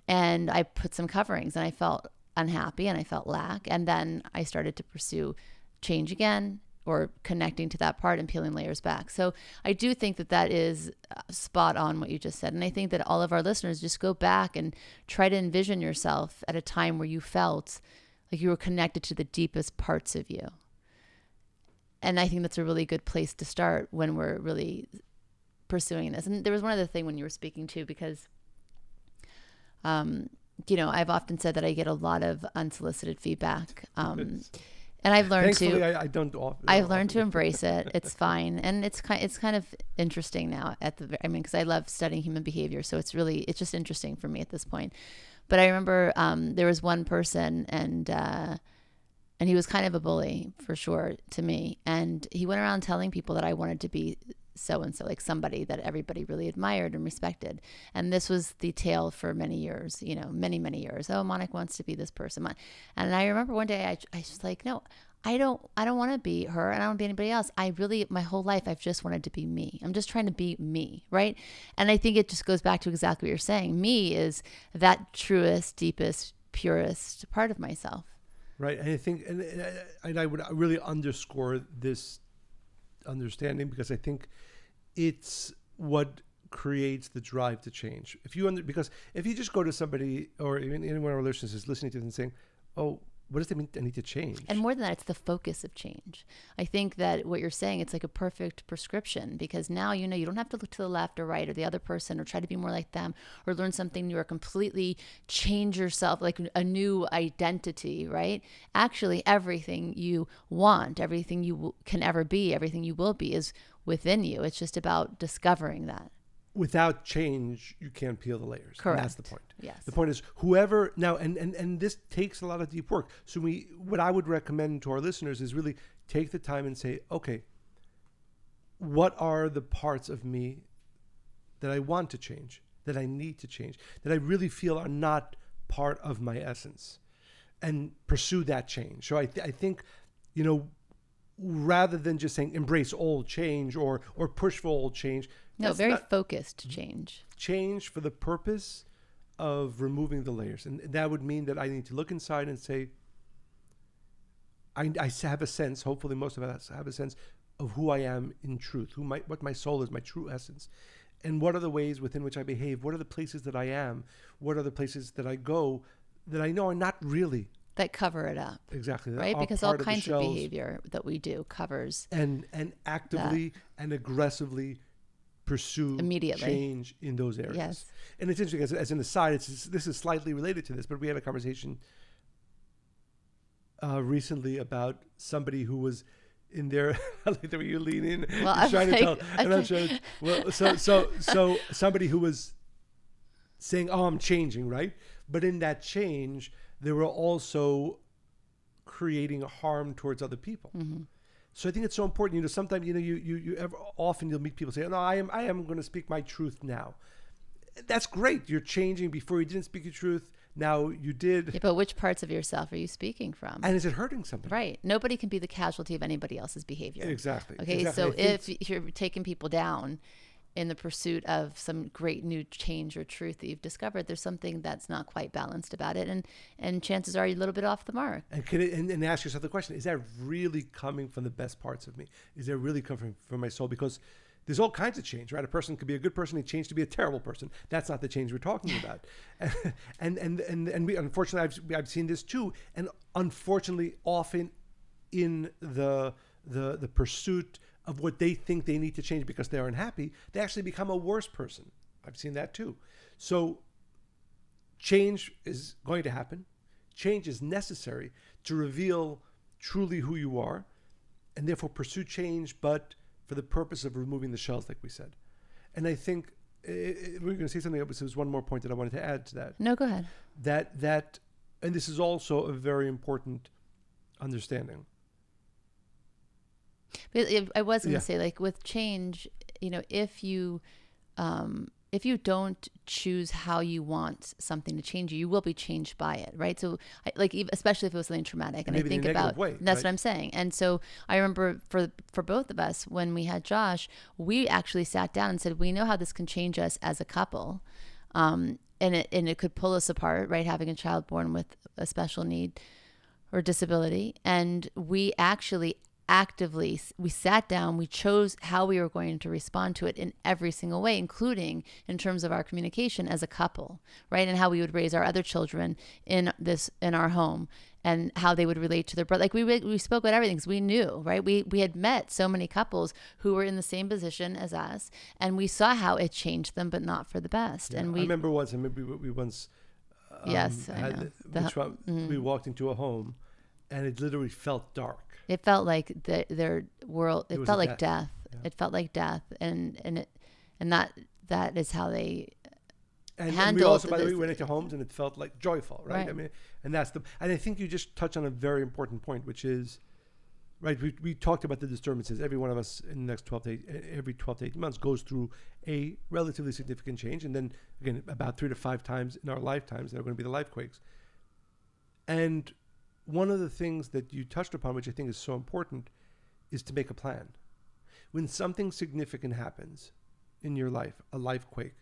Speaker 1: And I put some coverings, and I felt unhappy and I felt lack. And then I started to pursue change again, or connecting to that part and peeling layers back. So I do think that is spot on what you just said. And I think that all of our listeners just go back and try to envision yourself at a time where you felt like you were connected to the deepest parts of you. And I think that's a really good place to start when we're really pursuing this. And there was one other thing when you were speaking too, because, I've often said that I get a lot of unsolicited feedback. And I've learned
Speaker 2: thankfully,
Speaker 1: to.
Speaker 2: I don't often.
Speaker 1: I've learned to embrace it. It's fine, and it's kind of interesting now. Because I love studying human behavior, so it's just interesting for me at this point. But I remember there was one person, and he was kind of a bully for sure to me, and he went around telling people that I wanted to be so and so, like somebody that everybody really admired and respected. And this was the tale for many years, many years. Oh, Monica wants to be this person. And I remember one day I was like, no, I don't want to be her, and I don't want to be anybody else. My whole life, I've just wanted to be me. I'm just trying to be me, right? And I think it just goes back to exactly what you're saying. Me is that truest, deepest, purest part of myself.
Speaker 2: Right. And I think, and I would really underscore this understanding, because I think it's what creates the drive to change. Because if you just go to somebody, or even one of our listeners is listening to this and saying, oh, what does that mean I need to change?
Speaker 1: And more than that, it's the focus of change. I think that what you're saying, it's like a perfect prescription, because now you don't have to look to the left or right or the other person or try to be more like them or learn something new or completely change yourself, like a new identity, right? Actually, everything you want, everything you can ever be, everything you will be is within you. It's just about discovering that.
Speaker 2: Without change, you can't peel the layers.
Speaker 1: Correct.
Speaker 2: And that's the point.
Speaker 1: Yes.
Speaker 2: The point is, whoever now, and this takes a lot of deep work. So what I would recommend to our listeners is really take the time and say, okay, what are the parts of me that I want to change, that I need to change, that I really feel are not part of my essence and pursue that change. So I think, rather than just saying embrace all change or push for all change.
Speaker 1: No, very focused change.
Speaker 2: Change for the purpose of removing the layers. And that would mean that I need to look inside and say, I have a sense, hopefully most of us have a sense of who I am in truth, what my soul is, my true essence. And what are the ways within which I behave? What are the places that I am? What are the places that I go that I know are not really?
Speaker 1: That cover it up.
Speaker 2: Exactly.
Speaker 1: Right? Because all kinds of behavior that we do covers.
Speaker 2: And actively and aggressively pursue
Speaker 1: immediately
Speaker 2: change in those areas.
Speaker 1: Yes.
Speaker 2: And it's interesting, as an aside, this is slightly related to this, but we had a conversation recently about somebody who was in there. I like the way you lean in.
Speaker 1: Well, I'm trying to tell.
Speaker 2: And I'm trying to, well, so somebody who was saying, "Oh, I'm changing," right? But in that change, they were also creating harm towards other people.
Speaker 1: Mm-hmm.
Speaker 2: So I think it's so important. Sometimes often you'll meet people say, "No, I am going to speak my truth now." That's great. You're changing. Before you didn't speak your truth. Now you did.
Speaker 1: Yeah, but which parts of yourself are you speaking from?
Speaker 2: And is it hurting something?
Speaker 1: Right. Nobody can be the casualty of anybody else's behavior.
Speaker 2: Exactly.
Speaker 1: Okay.
Speaker 2: Exactly.
Speaker 1: So if you're taking people down in the pursuit of some great new change or truth that you've discovered, there's something that's not quite balanced about it. And chances are you're a little bit off the mark.
Speaker 2: And ask yourself the question, is that really coming from the best parts of me? Is that really coming from my soul? Because there's all kinds of change, right? A person could be a good person and change to be a terrible person. That's not the change we're talking about. and we, unfortunately, I've seen this too. And unfortunately, often in the pursuit of what they think they need to change because they're unhappy, they actually become a worse person. I've seen that too. So change is going to happen. Change is necessary to reveal truly who you are, and therefore pursue change, but for the purpose of removing the shells, like we said. And I think we're going to say something else. There's one more point that I wanted to add to that.
Speaker 1: No, go ahead.
Speaker 2: That, and this is also a very important understanding.
Speaker 1: I was going to say, like with change, if you don't choose how you want something to change you will be changed by it, right? So especially if it was something traumatic, and
Speaker 2: maybe
Speaker 1: I think
Speaker 2: in a
Speaker 1: about
Speaker 2: negative way,
Speaker 1: that's
Speaker 2: right?
Speaker 1: what I'm saying. And so I remember for both of us, when we had Josh, we actually sat down and said, we know how this can change us as a couple, and it could pull us apart, right? Having a child born with a special need or disability, and we actually actively, we sat down, we chose how we were going to respond to it in every single way, including in terms of our communication as a couple, right? And how we would raise our other children in our home, and how they would relate to their brother. Like we spoke about everything because we knew, right? We had met so many couples who were in the same position as us, and we saw how it changed them, but not for the best.
Speaker 2: Yeah.
Speaker 1: And
Speaker 2: I remember once we once
Speaker 1: yes, I know.
Speaker 2: We walked into a home, and it literally felt dark.
Speaker 1: It felt like their world. It felt like death.
Speaker 2: Yeah.
Speaker 1: It felt like death, and that is how they handled.
Speaker 2: And we also, by the way, went into homes, and it felt like joyful, right? I mean, and I think you just touched on a very important point, which is, right? We talked about the disturbances. Every one of us in the next every 12 to 18 months goes through a relatively significant change, and then again, about 3 to 5 times in our lifetimes, there are going to be the life quakes. And one of the things that you touched upon, which I think is so important, is to make a plan. When something significant happens in your life, a life quake,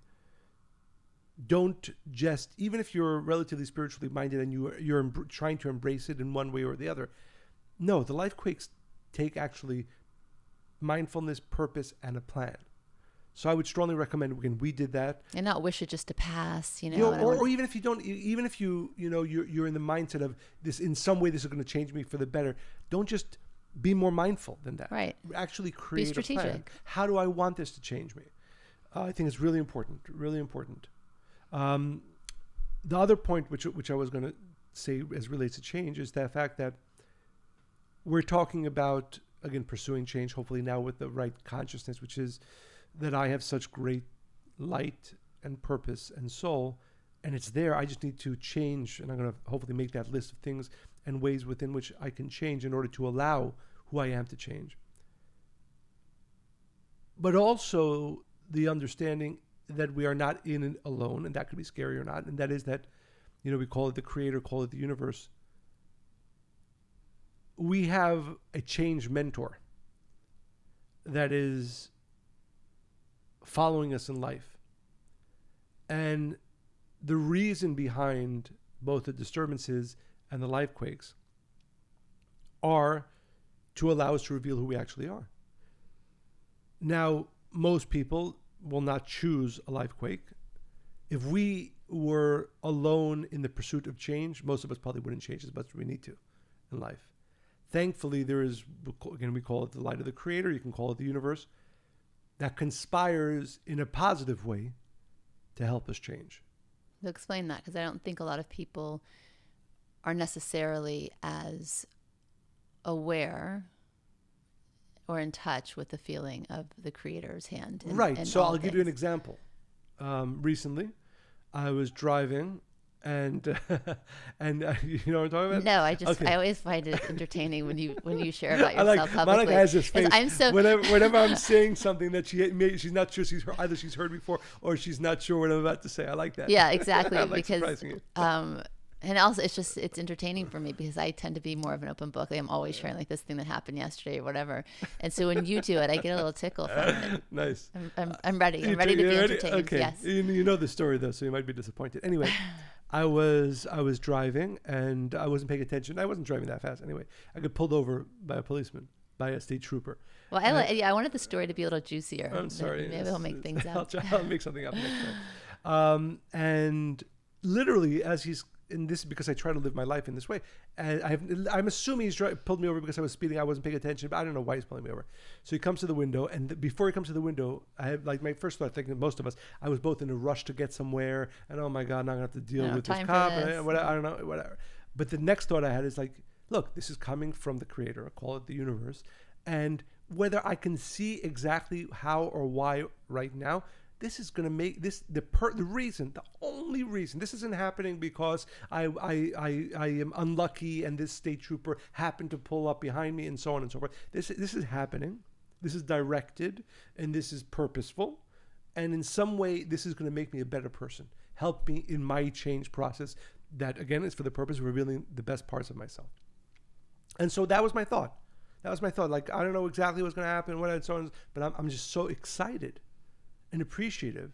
Speaker 2: don't just, even if you're relatively spiritually minded and you're trying to embrace it in one way or the other, no, the life quakes take actually mindfulness, purpose, and a plan. So I would strongly recommend, again, we did that.
Speaker 1: And not wish it just to pass,
Speaker 2: or even if you don't, even if you're in the mindset of this, in some way this is going to change me for the better, don't just be more mindful than that.
Speaker 1: Right.
Speaker 2: Actually create
Speaker 1: be strategic.
Speaker 2: A plan. How do I want this to change me? I think it's really important, really important. The other point, which I was going to say as relates to change, is the fact that we're talking about, again, pursuing change, hopefully now with the right consciousness, which is that I have such great light and purpose and soul, and it's there. I just need to change, and I'm going to hopefully make that list of things and ways within which I can change in order to allow who I am to change. But also the understanding that we are not in it alone, and that could be scary or not, and that is that, we call it the creator, call it the universe. We have a change mentor that is following us in life. And the reason behind both the disturbances and the life quakes are to allow us to reveal who we actually are. Now, most people will not choose a life quake. If we were alone in the pursuit of change, most of us probably wouldn't change as much as we need to in life. Thankfully, there is, again, we call it the light of the creator, you can call it the universe, that conspires in a positive way to help us change.
Speaker 1: So explain that, because I don't think a lot of people are necessarily as aware or in touch with the feeling of the creator's hand.
Speaker 2: Right. So I'll give you an example. Recently, I was driving, and you know what I'm talking about?
Speaker 1: No, I always find it entertaining when you share about yourself publicly.
Speaker 2: Monica has this face.
Speaker 1: I'm so
Speaker 2: whenever I'm saying something that she's not sure either she's heard before or she's not sure what I'm about to say. I like that.
Speaker 1: Yeah, exactly.
Speaker 2: I like
Speaker 1: because
Speaker 2: surprising you.
Speaker 1: and also it's entertaining for me because I tend to be more of an open book. I'm always sharing like this thing that happened yesterday or whatever. And so when you do it, I get a little tickle from it.
Speaker 2: Nice.
Speaker 1: I'm ready. I'm ready to be entertained.
Speaker 2: Okay.
Speaker 1: Yes.
Speaker 2: You know the story though, so you might be disappointed. Anyway, I was driving and I wasn't paying attention. I wasn't driving that fast anyway. I got pulled over by a policeman, by a state trooper.
Speaker 1: Well, I wanted the story to be a little juicier.
Speaker 2: I'm sorry.
Speaker 1: Maybe I'll make things up.
Speaker 2: I'll make something up next time. And literally, as he's in this, because I try to live my life in this way, and I'm assuming he's pulled me over because I was speeding. I wasn't paying attention, but I don't know why he's pulling me over. So he comes to the window, and before he comes to the window, I have like my first thought, thinking most of us, I was both in a rush to get somewhere, and oh my God, now I'm gonna have to deal with this cop, and whatever, I don't know, whatever. But the next thought I had is like, look, this is coming from the creator, I call it the universe, and whether I can see exactly how or why right now, this is going to make this the only reason this isn't happening because I am unlucky and this state trooper happened to pull up behind me and so on and so forth. This is happening. This is directed and this is purposeful. And in some way, this is going to make me a better person, help me in my change process. That again is for the purpose of revealing the best parts of myself. And so that was my thought. Like, I don't know exactly what's going to happen, what and so on, but I'm just so excited and appreciative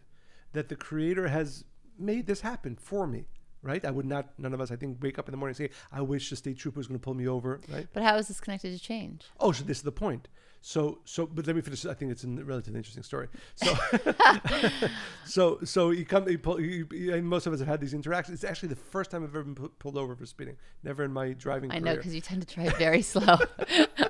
Speaker 2: that the creator has made this happen for me, right? None of us, I think, wake up in the morning and say, I wish the state trooper was going to pull me over, right?
Speaker 1: But how is this connected to change?
Speaker 2: Oh, so this is the point. So, but let me finish. I think it's a relatively interesting story. So and most of us have had these interactions. It's actually the first time I've ever been pulled over for speeding. Never in my driving career.
Speaker 1: I know, because you tend to drive very slow.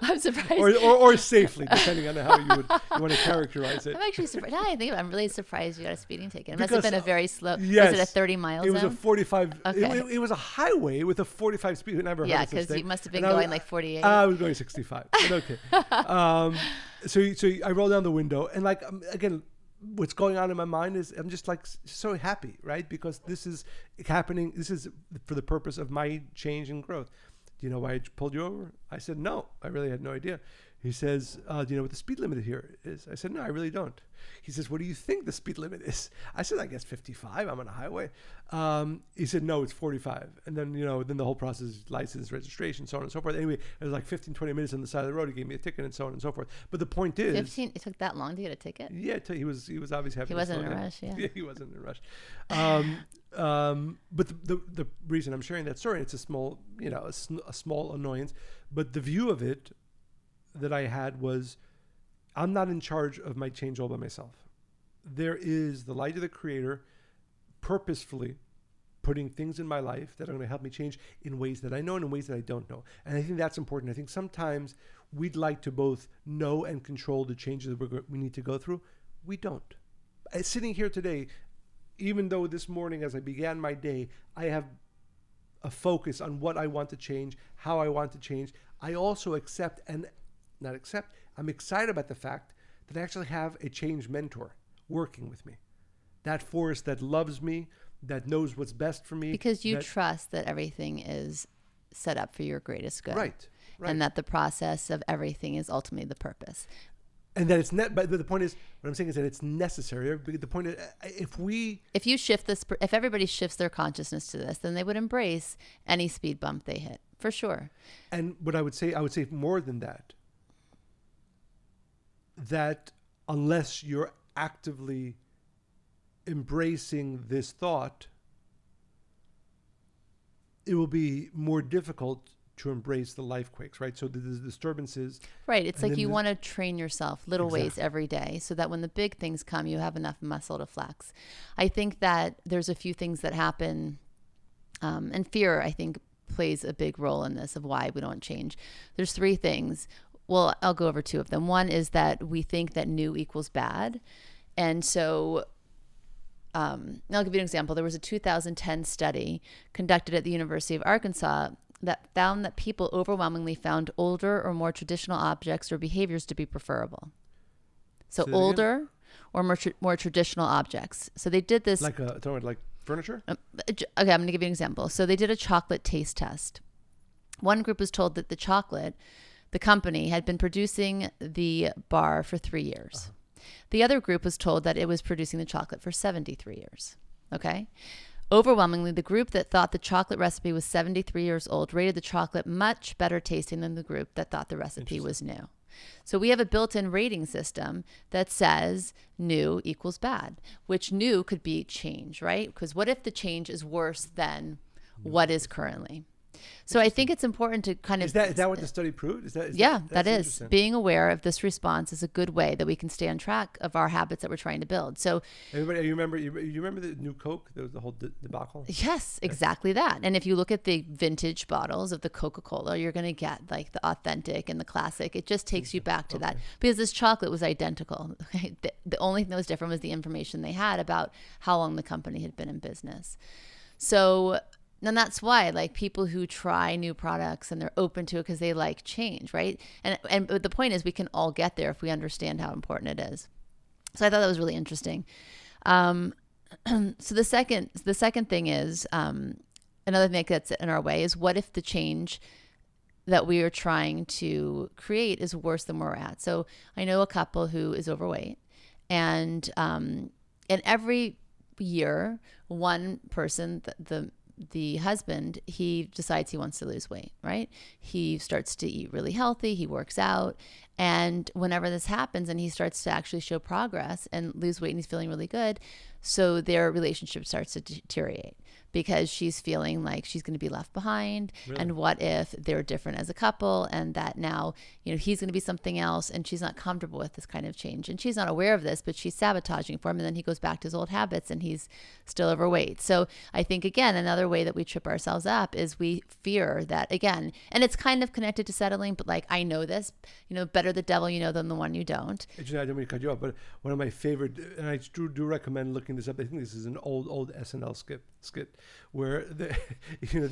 Speaker 1: I'm surprised.
Speaker 2: Or safely, depending on how you want to characterize it.
Speaker 1: I'm actually surprised. I'm really surprised you got a speeding ticket. It must have been a very slow.
Speaker 2: Yes,
Speaker 1: was it a 30-mile zone?
Speaker 2: It was a 45.
Speaker 1: Okay.
Speaker 2: It was a highway with a 45 speed. I never heard of
Speaker 1: because
Speaker 2: this
Speaker 1: you must have been going like 48.
Speaker 2: I was going 65. But okay. So I roll down the window and like again, what's going on in my mind is I'm just like so happy, right? Because this is happening. This is for the purpose of my change and growth. Do you know why I pulled you over? I said, no, I really had no idea. He says, do you know what the speed limit here is? I said, no, I really don't. He says, what do you think the speed limit is? I said, I guess 55. I'm on a highway. He said, no, it's 45. And then, then the whole process, license, registration, so on and so forth. Anyway, it was like 15, 20 minutes on the side of the road. He gave me a ticket and so on and so forth. But the point is...
Speaker 1: 15? It took that long to get a ticket?
Speaker 2: Yeah, he was obviously having...
Speaker 1: He wasn't in a rush, yeah.
Speaker 2: Yeah, he wasn't in a rush. But the reason I'm sharing that story, it's a small, a small annoyance, but the view of it that I had was, I'm not in charge of my change all by myself. There is the light of the creator purposefully putting things in my life that are going to help me change in ways that I know and in ways that I don't know. And I think that's important. I think sometimes we'd like to both know and control the changes that we need to go through. We don't. Sitting here today, even though this morning as I began my day, I have a focus on what I want to change, how I want to change, I also I'm excited about the fact that I actually have a change mentor working with me. That force that loves me, that knows what's best for me.
Speaker 1: Because you trust that everything is set up for your greatest good.
Speaker 2: Right.
Speaker 1: And that the process of everything is ultimately the purpose.
Speaker 2: And that it's net. But the point is, what I'm saying is that it's necessary. The point is,
Speaker 1: if you shift this, if everybody shifts their consciousness to this, then they would embrace any speed bump they hit for sure.
Speaker 2: And what I would say more than that. That unless you're actively embracing this thought, it will be more difficult to embrace the life quakes, right? So the disturbances.
Speaker 1: Right. It's like you want to train yourself little ways every day so that when the big things come, you have enough muscle to flex. I think that there's a few things that happen, and fear, I think, plays a big role in this of why we don't change. There's three things. Well, I'll go over two of them. One is that we think that new equals bad. And so I'll give you an example. There was a 2010 study conducted at the University of Arkansas that found that people overwhelmingly found older or more traditional objects or behaviors to be preferable. So older or more traditional objects. So they did this.
Speaker 2: Like furniture?
Speaker 1: Okay, I'm going to give you an example. So they did a chocolate taste test. One group was told that the company had been producing the bar for 3 years. The other group was told that it was producing the chocolate for 73 years. Okay? Overwhelmingly, the group that thought the chocolate recipe was 73 years old rated the chocolate much better tasting than the group that thought the recipe was new. So we have a built-in rating system that says new equals bad, which new could be change, right? Because what if the change is worse than what is currently? So I think it's important to kind of...
Speaker 2: Is that what the study proved?
Speaker 1: That is. Being aware of this response is a good way that we can stay on track of our habits that we're trying to build. So
Speaker 2: everybody, you remember the new Coke? There was the whole debacle?
Speaker 1: Yes, exactly that. And if you look at the vintage bottles of the Coca-Cola, you're going to get like the authentic and the classic. It just takes you back to that. Because this chocolate was identical. Okay? The only thing that was different was the information they had about how long the company had been in business. So... And that's why, like, people who try new products and they're open to it because they like change, right? But the point is, we can all get there if we understand how important it is. So I thought that was really interesting. So the second thing is another thing that gets in our way is, what if the change that we are trying to create is worse than where we're at? So I know a couple who is overweight, and every year, one person, the husband, he decides he wants to lose weight, right? He starts to eat really healthy. He works out. And whenever this happens and he starts to actually show progress and lose weight and he's feeling really good, so their relationship starts to deteriorate because she's feeling like she's going to be left behind. Really? And what if they're different as a couple, and that now, he's going to be something else, and she's not comfortable with this kind of change. And she's not aware of this, but she's sabotaging for him. And then he goes back to his old habits and he's still overweight. So I think, again, another way that we trip ourselves up is we fear that, again, and it's kind of connected to settling, but like, I know this, better the devil you know than the one you don't.
Speaker 2: I don't mean to cut you off, but one of my favorite, and I do recommend looking this up. I think this is an old SNL skit where they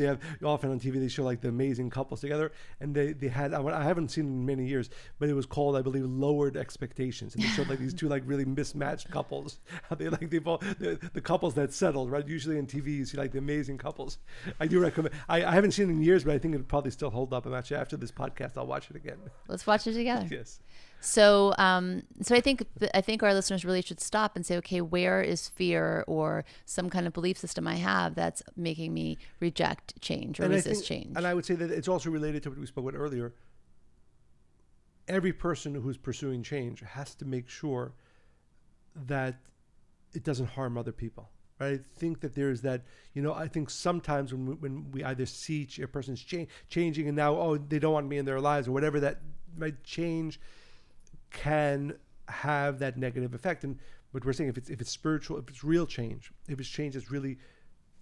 Speaker 2: have, often on TV they show like the amazing couples together, and they had, I haven't seen it in many years, but it was called, I believe, Lowered Expectations, and they showed like these two like really mismatched couples, how the couples that settled, right? Usually on TV you see like the amazing couples. I do recommend. I haven't seen it in years, but I think it'd probably still hold up. I'm actually, after this podcast, I'll watch it again.
Speaker 1: Let's watch it together.
Speaker 2: Yes.
Speaker 1: So I think our listeners really should stop and say, okay, where is fear or some kind of belief system I have that's making me reject change or resist change?
Speaker 2: And I would say that it's also related to what we spoke about earlier. Every person who's pursuing change has to make sure that it doesn't harm other people. Right? I think that there's that, I think sometimes when we either see a person's changing and now, they don't want me in their lives or whatever, that might change can have that negative effect. And what we're saying, if it's spiritual, if it's real change, if it's change that's really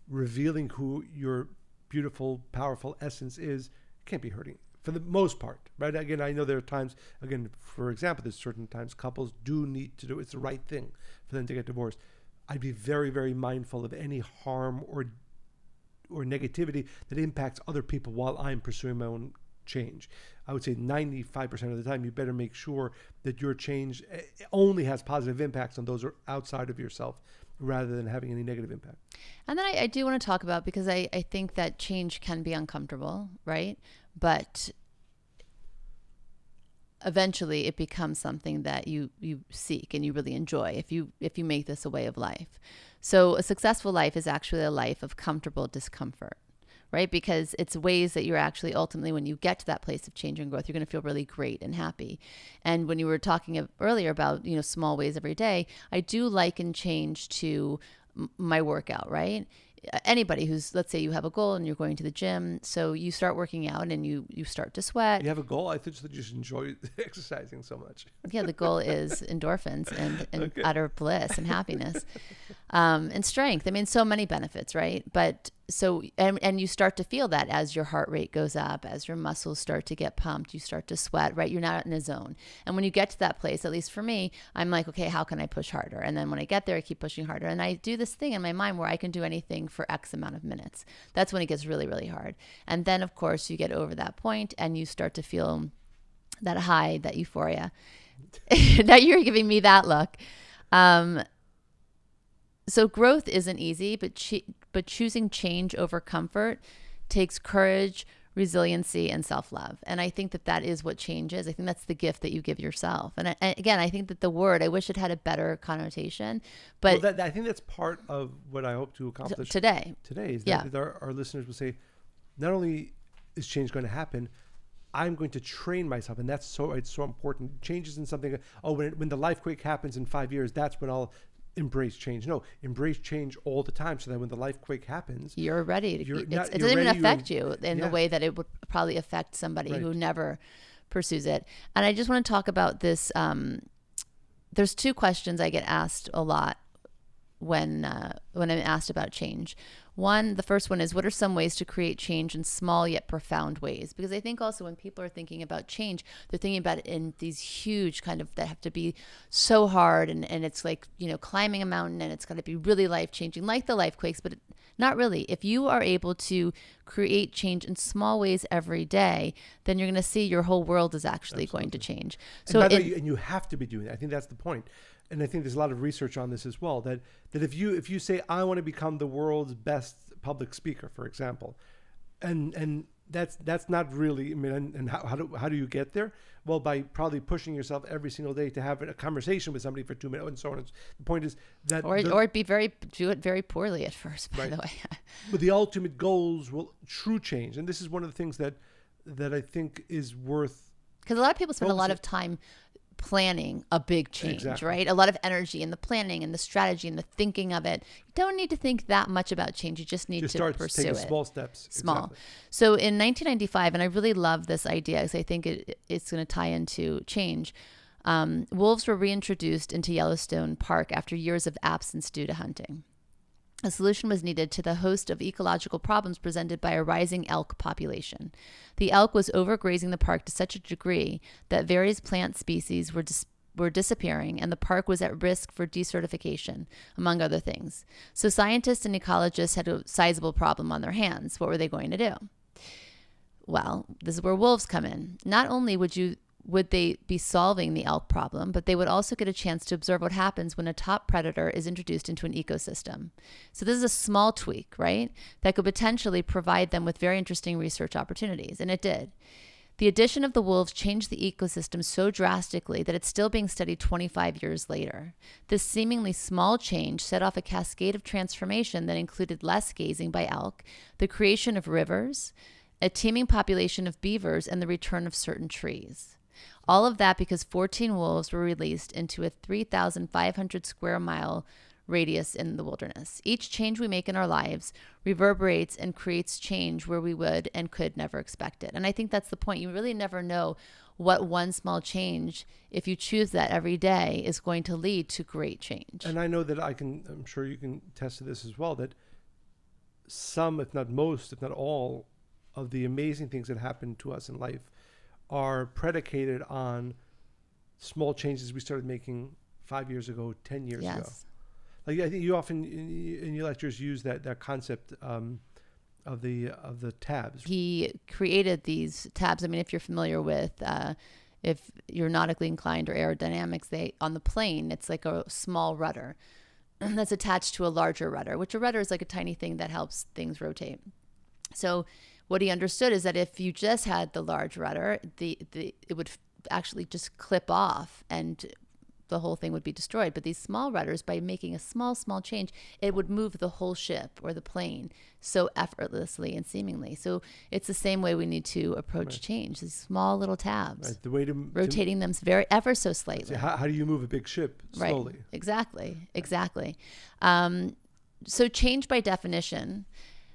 Speaker 2: revealing who your beautiful, powerful essence is, it can't be hurting for the most part, right? Again, I know there are times, for example, there's certain times couples do need to do, it's the right thing for them to get divorced. I'd be very, very mindful of any harm or negativity that impacts other people while I'm pursuing my own change. I would say 95% of the time, you better make sure that your change only has positive impacts on those outside of yourself rather than having any negative impact. And
Speaker 1: then I do want to talk about, because I think that change can be uncomfortable, right? But eventually it becomes something that you seek and you really enjoy if you make this a way of life. So a successful life is actually a life of comfortable discomfort, right? Because it's ways that you're actually ultimately, when you get to that place of change and growth, you're going to feel really great and happy. And when you were talking earlier about, small ways every day, I do liken change to my workout, right? Anybody who's, let's say you have a goal and you're going to the gym, so you start working out and you start to sweat.
Speaker 2: You have a goal? I thought you just enjoy exercising so much.
Speaker 1: Yeah, the goal is endorphins and
Speaker 2: Okay.
Speaker 1: utter bliss and happiness, and strength. I mean, so many benefits, right? But so, and you start to feel that as your heart rate goes up, as your muscles start to get pumped, you start to sweat, right? You're not in a zone. And when you get to that place, at least for me, I'm like, okay, how can I push harder? And then when I get there, I keep pushing harder. And I do this thing in my mind where I can do anything for X amount of minutes. That's when it gets really, really hard. And then, of course, you get over that point and you start to feel that high, that euphoria. Now you're giving me that look. So growth isn't easy, but choosing change over comfort takes courage, resiliency, and self-love. And I think that is what change is. I think that's the gift that you give yourself. And again, I think that the word, I wish it had a better connotation, but
Speaker 2: I think that's part of what I hope to accomplish
Speaker 1: today
Speaker 2: is that our listeners will say, not only is change going to happen, I'm going to train myself. And it's so important. Change isn't something, when the life quake happens in 5 years, that's when I'll embrace change. No, embrace change all the time, so that when the life quake happens,
Speaker 1: you're ready. It doesn't even affect you in the way that it would probably affect somebody who never pursues it. And I just want to talk about this. There's two questions I get asked a lot when I'm asked about change. The first one is, what are some ways to create change in small yet profound ways? Because I think also when people are thinking about change, they're thinking about it in these huge kind of, that have to be so hard, and it's like, climbing a mountain, and it's got to be really life-changing, like the life quakes, but not really. If you are able to create change in small ways every day, then you're going to see your whole world is actually going to change. So,
Speaker 2: and you have to be doing that. I think that's the point. And I think there's a lot of research on this as well, that if you say, I want to become the world's best public speaker, for example, and that's not really, I mean, and how do you get there? Well, by probably pushing yourself every single day to have a conversation with somebody for 2 minutes and so on. The point is that
Speaker 1: do it very poorly at first, by the way.
Speaker 2: But the ultimate goals will true change. And this is one of the things that I think is worth,
Speaker 1: because a lot of people spend a lot of time planning a big change, right? A lot of energy in the planning and the strategy and the thinking of it. You don't need to think that much about change. You just need to pursue it.
Speaker 2: Small steps.
Speaker 1: Small.
Speaker 2: Exactly.
Speaker 1: So in 1995, and I really love this idea because I think it's going to tie into change, wolves were reintroduced into Yellowstone Park after years of absence due to hunting. A solution was needed to the host of ecological problems presented by a rising elk population. The elk was overgrazing the park to such a degree that various plant species were disappearing, and the park was at risk for desertification, among other things. So scientists and ecologists had a sizable problem on their hands. What were they going to do? Well, this is where wolves come in. Not only would they be solving the elk problem, but they would also get a chance to observe what happens when a top predator is introduced into an ecosystem. So this is a small tweak, right, that could potentially provide them with very interesting research opportunities, and it did. The addition of the wolves changed the ecosystem so drastically that it's still being studied 25 years later. This seemingly small change set off a cascade of transformation that included less gazing by elk, the creation of rivers, a teeming population of beavers, and the return of certain trees. All of that because 14 wolves were released into a 3,500 square mile radius in the wilderness. Each change we make in our lives reverberates and creates change where we would and could never expect it. And I think that's the point. You really never know what one small change, if you choose that every day, is going to lead to great change.
Speaker 2: And I know that I'm sure you can attest to this as well, that some, if not most, if not all, of the amazing things that happen to us in life are predicated on small changes we started making 5 years ago, 10 years ago. Like, I think you often in your lectures use that concept of the tabs.
Speaker 1: He created these tabs. I mean, if you're familiar with, if you're nautically inclined or aerodynamics, on the plane, it's like a small rudder that's attached to a larger rudder, which a rudder is like a tiny thing that helps things rotate. So what he understood is that if you just had the large rudder, it would actually just clip off and the whole thing would be destroyed. But these small rudders, by making a small change, it would move the whole ship or the plane so effortlessly and seemingly. So it's the same way we need to approach change. These small little tabs,
Speaker 2: Right. The way to
Speaker 1: rotating them ever so slightly.
Speaker 2: how do you move a big ship slowly?
Speaker 1: Right. Exactly. So change by definition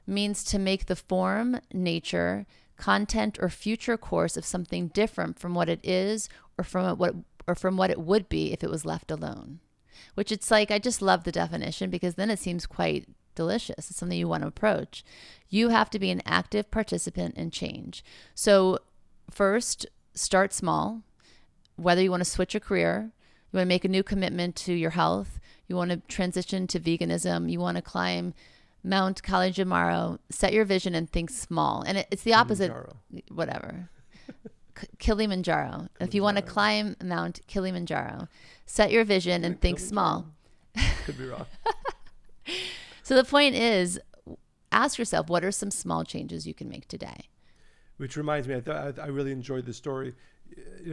Speaker 1: means to make the form, nature, content, or future course of something different from what it is or from what it would be if it was left alone. Which it's like, I just love the definition because then it seems quite delicious. It's something you want to approach. You have to be an active participant in change. So first, start small. Whether you want to switch your career, you want to make a new commitment to your health, you want to transition to veganism, you want to climb Mount Kilimanjaro, set your vision and think small. And it's the opposite, whatever. Kilimanjaro. If you want to climb Mount Kilimanjaro, set your vision and think small.
Speaker 2: Could be wrong.
Speaker 1: So the point is, ask yourself, what are some small changes you can make today?
Speaker 2: Which reminds me, I really enjoyed the story.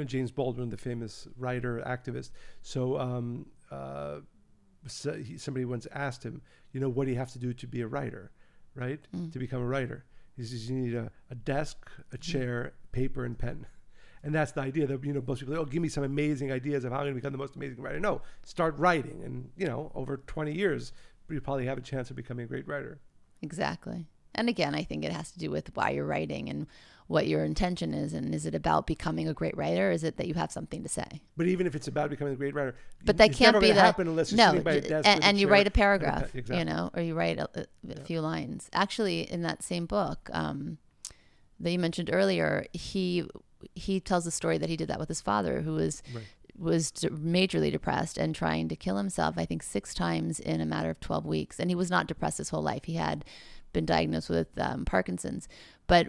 Speaker 2: James Baldwin, the famous writer, activist. So, somebody once asked him, what do you have to do to be a writer, right? To become a writer. He says, you need a desk, a chair, paper, and pen. And that's the idea that, most people, give me some amazing ideas of how I'm going to become the most amazing writer. No, start writing. And, over 20 years, you probably have a chance of becoming a great writer.
Speaker 1: Exactly. And again, I think it has to do with why you're writing and what your intention is. And is it about becoming a great writer? Or is it that you have something to say?
Speaker 2: But even if it's about becoming a great writer,
Speaker 1: but that can't be that.
Speaker 2: Happen unless you're sitting by a desk
Speaker 1: and you write a paragraph,
Speaker 2: exactly.
Speaker 1: Or you write a few lines. Actually, in that same book that you mentioned earlier, he tells the story that he did that with his father, who was majorly depressed and trying to kill himself, I think 6 times in a matter of 12 weeks. And he was not depressed his whole life. He had been diagnosed with Parkinson's. But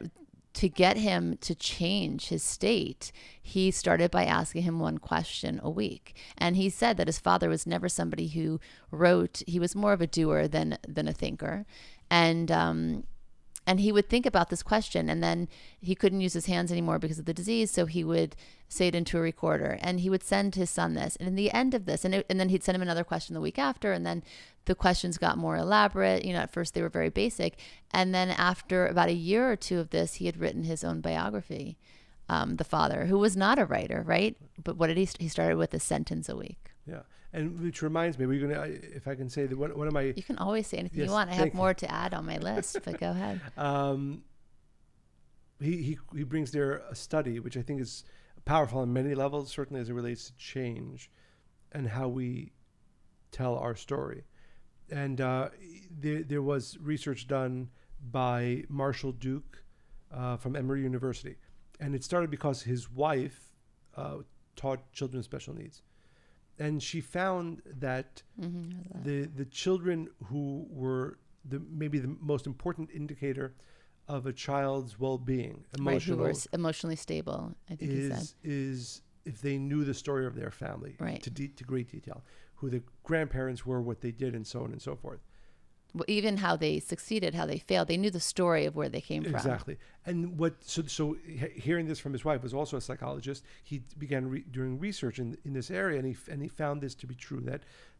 Speaker 1: to get him to change his state, he started by asking him one question a week. And he said that his father was never somebody who wrote. He was more of a doer than a thinker. And he would think about this question, and then he couldn't use his hands anymore because of the disease, so he would say it into a recorder, and he would send his son this. And in the end of this, and then he'd send him another question the week after, and then the questions got more elaborate. At first they were very basic. And then after about a year or two of this, he had written his own biography, the father, who was not a writer, right? But what did he started with a sentence a week.
Speaker 2: Yeah. And which reminds me, if I can say that one of my...
Speaker 1: You can always say anything you want. I have more to add on my list, but go ahead.
Speaker 2: He brings there a study, which I think is powerful on many levels, certainly as it relates to change and how we tell our story. And there was research done by Marshall Duke from Emory University. And it started because his wife taught children with special needs. And she found that the children who were maybe the most important indicator of a child's well-being,
Speaker 1: who were emotionally stable, I think he said,
Speaker 2: is if they knew the story of their family to great detail, who the grandparents were, what they did, and so on and so forth.
Speaker 1: Well, even how they succeeded, how they failed. They knew the story of where they came from.
Speaker 2: Exactly. And so hearing this from his wife, was also a psychologist. He began doing research in this area, and he found this to be true,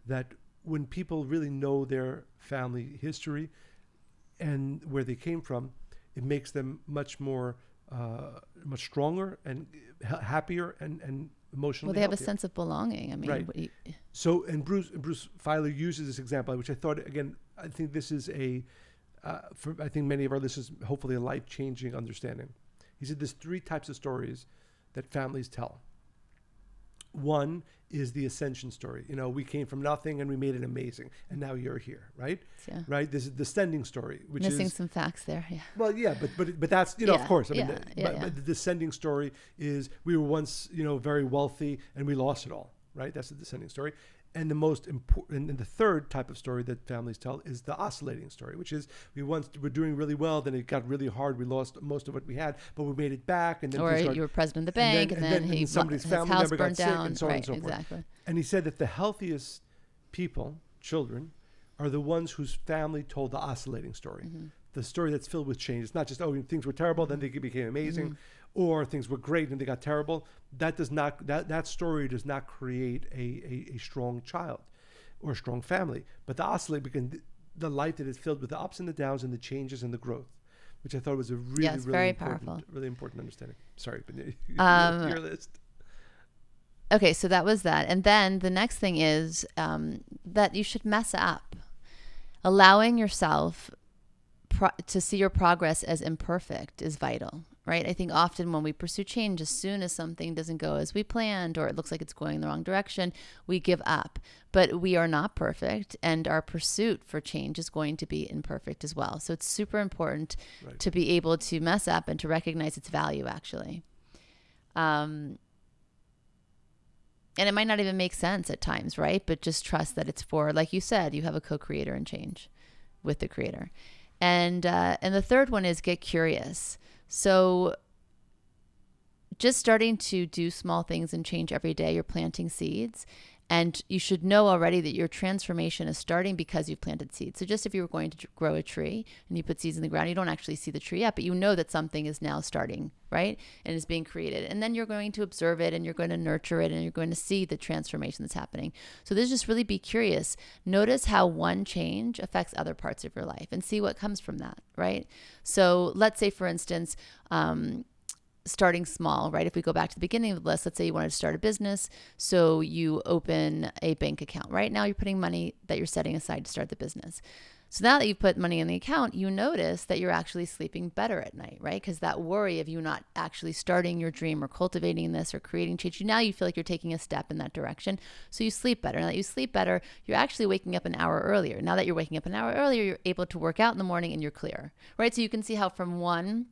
Speaker 2: that when people really know their family history and where they came from, it makes them much stronger and happier and emotionally
Speaker 1: Well, they have
Speaker 2: healthier.
Speaker 1: a sense of belonging. I mean,
Speaker 2: right. So, and Bruce Feiler uses this example, which I thought, again, I think this is for I think many of our listeners, hopefully a life-changing understanding. He said there's 3 types of stories that families tell. One is the ascension story. We came from nothing and we made it amazing, and now you're here, right?
Speaker 1: Yeah.
Speaker 2: Right. This is the descending story, which
Speaker 1: missing
Speaker 2: is
Speaker 1: some facts there. Yeah.
Speaker 2: Well, yeah, but that's of course.
Speaker 1: But
Speaker 2: the descending story is we were once very wealthy and we lost it all, right? That's the descending story. And the most important, and the third type of story that families tell is the oscillating story, which is we once were doing really well, then it got really hard, we lost most of what we had, but we made it back, and then
Speaker 1: you were president of the bank, and then
Speaker 2: somebody's family member got sick, and so on and so forth.
Speaker 1: Exactly.
Speaker 2: And he said that the healthiest people, children, are the ones whose family told the oscillating story. the story that's filled with change. It's not just, oh, things were terrible, then they became amazing, or things were great and they got terrible. That story does not create a strong child or a strong family. But the oscillate becomes the life that is filled with the ups and the downs and the changes and the growth, which I thought was a really important understanding. Sorry, but your list.
Speaker 1: Okay, so that was that. And then the next thing is that you should mess up. Allowing yourself to see your progress as imperfect is vital, right? I think often when we pursue change, as soon as something doesn't go as we planned or it looks like it's going in the wrong direction, we give up. But we are not perfect, and our pursuit for change is going to be imperfect as well. So it's super important to be able to mess up and to recognize its value, actually. And it might not even make sense at times, right? But just trust that it's for, like you said, you have a co-creator in change with the creator. And the third one is get curious. So just starting to do small things and change every day, you're planting seeds. And you should know already that your transformation is starting because you've planted seeds. So just if you were going to grow a tree and you put seeds in the ground, you don't actually see the tree yet, but you know that something is now starting, right? And is being created. And then you're going to observe it and you're going to nurture it and you're going to see the transformation that's happening. So this just really be curious. Notice how one change affects other parts of your life and see what comes from that, right? So let's say, for instance, starting small, right? If we go back to the beginning of the list, let's say you wanted to start a business. So you open a bank account. Right now you're putting money that you're setting aside to start the business. So now that you've put money in the account, you notice that you're actually sleeping better at night, right? Because that worry of you not actually starting your dream or cultivating this or creating change, now you feel like you're taking a step in that direction. So you sleep better. Now that you sleep better, you're actually waking up an hour earlier. Now that you're waking up an hour earlier, you're able to work out in the morning and you're clear, right? So you can see how from one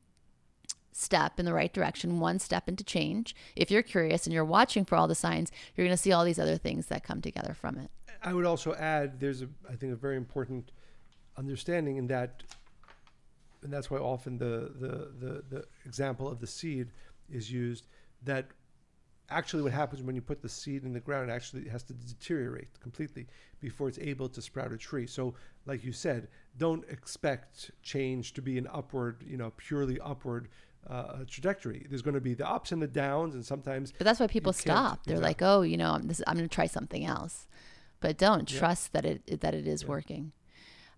Speaker 1: step in the right direction, one step into change, if you're curious and you're watching for all the signs, you're going to see all these other things that come together from it.
Speaker 2: I would also add, there's I think a very important understanding in that, and that's why often the example of the seed is used, that actually what happens when you put the seed in the ground, actually it has to deteriorate completely before it's able to sprout a tree. So like you said, don't expect change to be an upward, purely upward trajectory. There's going to be the ups and the downs, and sometimes.
Speaker 1: But that's why people stop. They're like, "Oh, I'm going to try something else," but don't trust that it is working.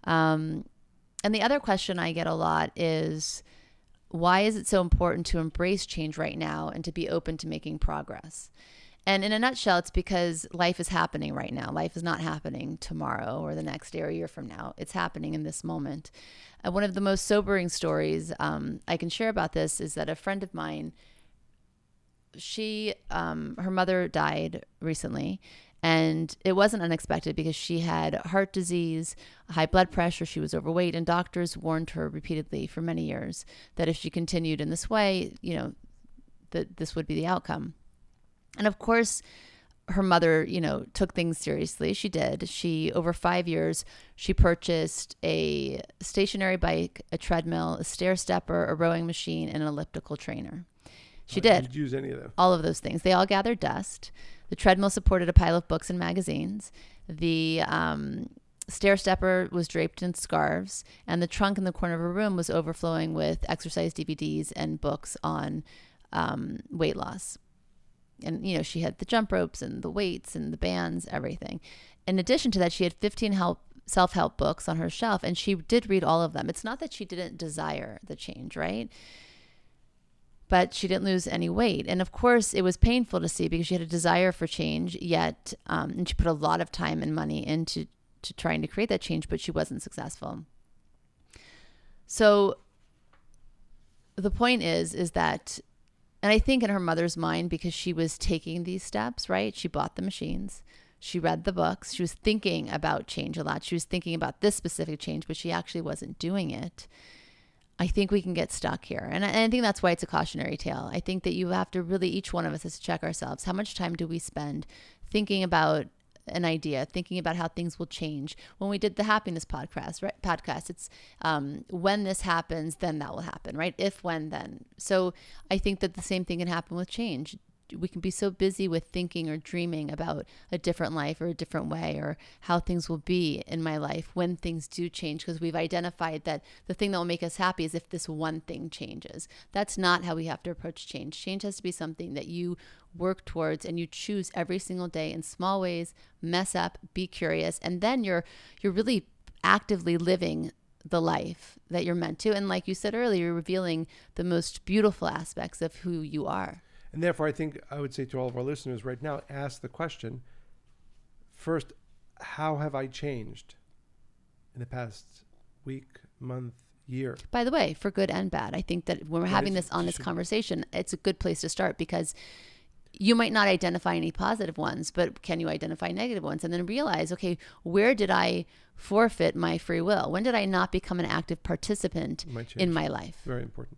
Speaker 1: And the other question I get a lot is, why is it so important to embrace change right now and to be open to making progress? And in a nutshell, it's because life is happening right now. Life is not happening tomorrow or the next day or a year from now. It's happening in this moment. One of the most sobering stories I can share about this is that a friend of mine, her mother died recently, and it wasn't unexpected because she had heart disease, high blood pressure, she was overweight, and doctors warned her repeatedly for many years that if she continued in this way, that this would be the outcome. And of course, her mother, took things seriously. She did. Over 5 years, she purchased a stationary bike, a treadmill, a stair stepper, a rowing machine, and an elliptical trainer. She did.
Speaker 2: Did you use any of them?
Speaker 1: All of those things. They all gathered dust. The treadmill supported a pile of books and magazines. The stair stepper was draped in scarves, and the trunk in the corner of her room was overflowing with exercise DVDs and books on weight loss. And, she had the jump ropes and the weights and the bands, everything. In addition to that, she had 15 self-help books on her shelf, and she did read all of them. It's not that she didn't desire the change, right? But she didn't lose any weight. And of course, it was painful to see because she had a desire for change, yet, and she put a lot of time and money into trying to create that change, but she wasn't successful. So the point is that, and I think in her mother's mind, because she was taking these steps, right? She bought the machines. She read the books. She was thinking about change a lot. She was thinking about this specific change, but she actually wasn't doing it. I think we can get stuck here. And I think that's why it's a cautionary tale. I think that you have to really, each one of us has to check ourselves. How much time do we spend thinking about an idea, thinking about how things will change? When we did the happiness podcast, it's when this happens, then that will happen, right? If, when, then. So I think that the same thing can happen with change. we can be so busy with thinking or dreaming about a different life or a different way or how things will be in my life when things do change, because we've identified that the thing that will make us happy is if this one thing changes. That's not how we have to approach change. Change has to be something that you work towards and you choose every single day in small ways, mess up, be curious, and then you're really actively living the life that you're meant to. And like you said earlier, you're revealing the most beautiful aspects of who you are.
Speaker 2: And therefore, I think I would say to all of our listeners right now, ask the question, first, how have I changed in the past week, month, year?
Speaker 1: By the way, for good and bad, I think that when we're having this honest conversation, it's a good place to start, because you might not identify any positive ones, but can you identify negative ones? And then realize, okay, where did I forfeit my free will? When did I not become an active participant in my life?
Speaker 2: Very important.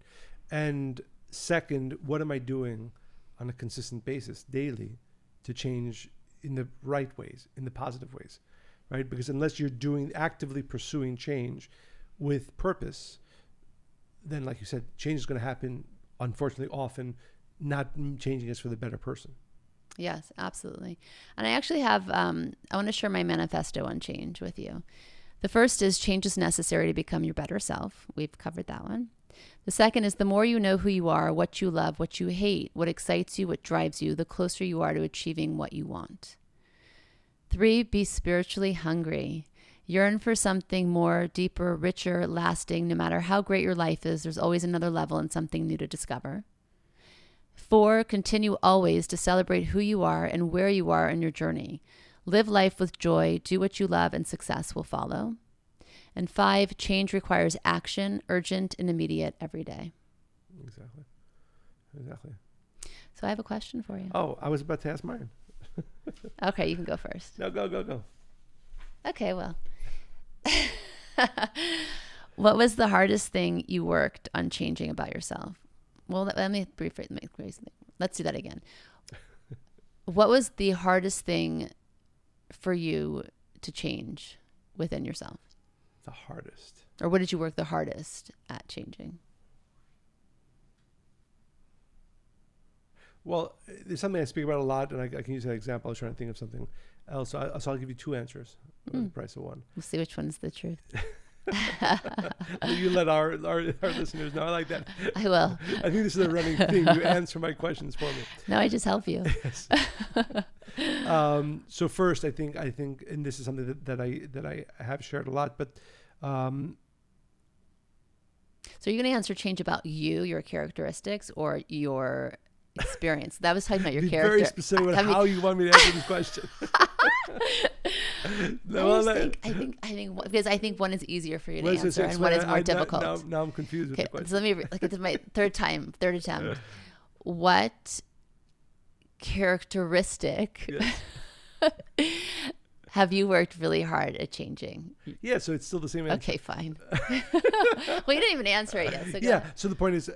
Speaker 2: And second, what am I doing on a consistent basis daily to change in the right ways, in the positive ways, right? Because unless you're actively pursuing change with purpose, then like you said, change is going to happen, unfortunately, often not changing us for the better person.
Speaker 1: Yes, absolutely. And I actually have, I want to share my manifesto on change with you. The first is change is necessary to become your better self. We've covered that one. The second is the more you know who you are, what you love, what you hate, what excites you, what drives you, the closer you are to achieving what you want. 3, be spiritually hungry. Yearn for something more, deeper, richer, lasting. No matter how great your life is, there's always another level and something new to discover. 4, continue always to celebrate who you are and where you are in your journey. Live life with joy, do what you love, and success will follow. And 5, change requires action, urgent and immediate, every day.
Speaker 2: Exactly.
Speaker 1: So I have a question for you.
Speaker 2: Oh, I was about to ask mine.
Speaker 1: Okay, you can go first.
Speaker 2: No, go.
Speaker 1: Okay, well. What was the hardest thing you worked on changing about yourself? Well, let me rephrase. Let's do that again. What was the hardest thing for you to change within yourself?
Speaker 2: The hardest.
Speaker 1: Or what did you work the hardest at changing?
Speaker 2: Well, there's something I speak about a lot, and I can use that example. I was trying to think of something else. So I'll give you 2 answers for the price of one.
Speaker 1: We'll see which one is the truth.
Speaker 2: You let our listeners know. I like that.
Speaker 1: I will.
Speaker 2: I think this is a running thing. You answer my questions for me.
Speaker 1: No, I just help you.
Speaker 2: Yes. So first, I think, and this is something that I have shared a lot, but.
Speaker 1: So you're going to answer change about you, your characteristics, or your experience? That was talking about your character.
Speaker 2: Very specific about how you want me to answer this question.
Speaker 1: I think because I think one is easier for you to answer and one is more difficult.
Speaker 2: Now I'm confused with the question.
Speaker 1: So let me it's my third attempt. What characteristic have you worked really hard at changing?
Speaker 2: Yeah, so it's still the same answer.
Speaker 1: Okay, fine. Well, you didn't even answer it yet. So go ahead.
Speaker 2: So the point is,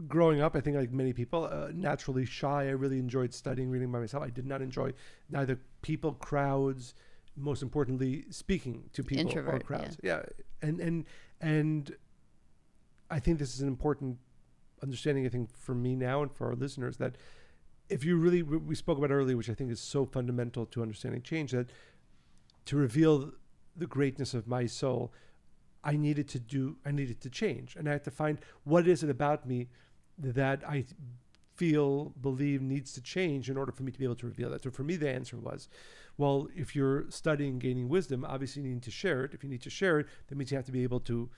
Speaker 2: growing up, I think like many people, naturally shy. I really enjoyed studying, reading by myself. I did not enjoy neither people, crowds, most importantly, speaking to people or crowds. Yeah. And I think this is an important understanding, I think, for me now and for our listeners, that if you really, we spoke about earlier, which I think is so fundamental to understanding change, that to reveal the greatness of my soul, I needed to change. And I had to find what is it about me that I believe needs to change in order for me to be able to reveal that. So for me, the answer was, well, if you're studying, gaining wisdom, obviously you need to share it. If you need to share it, that means you have to be able to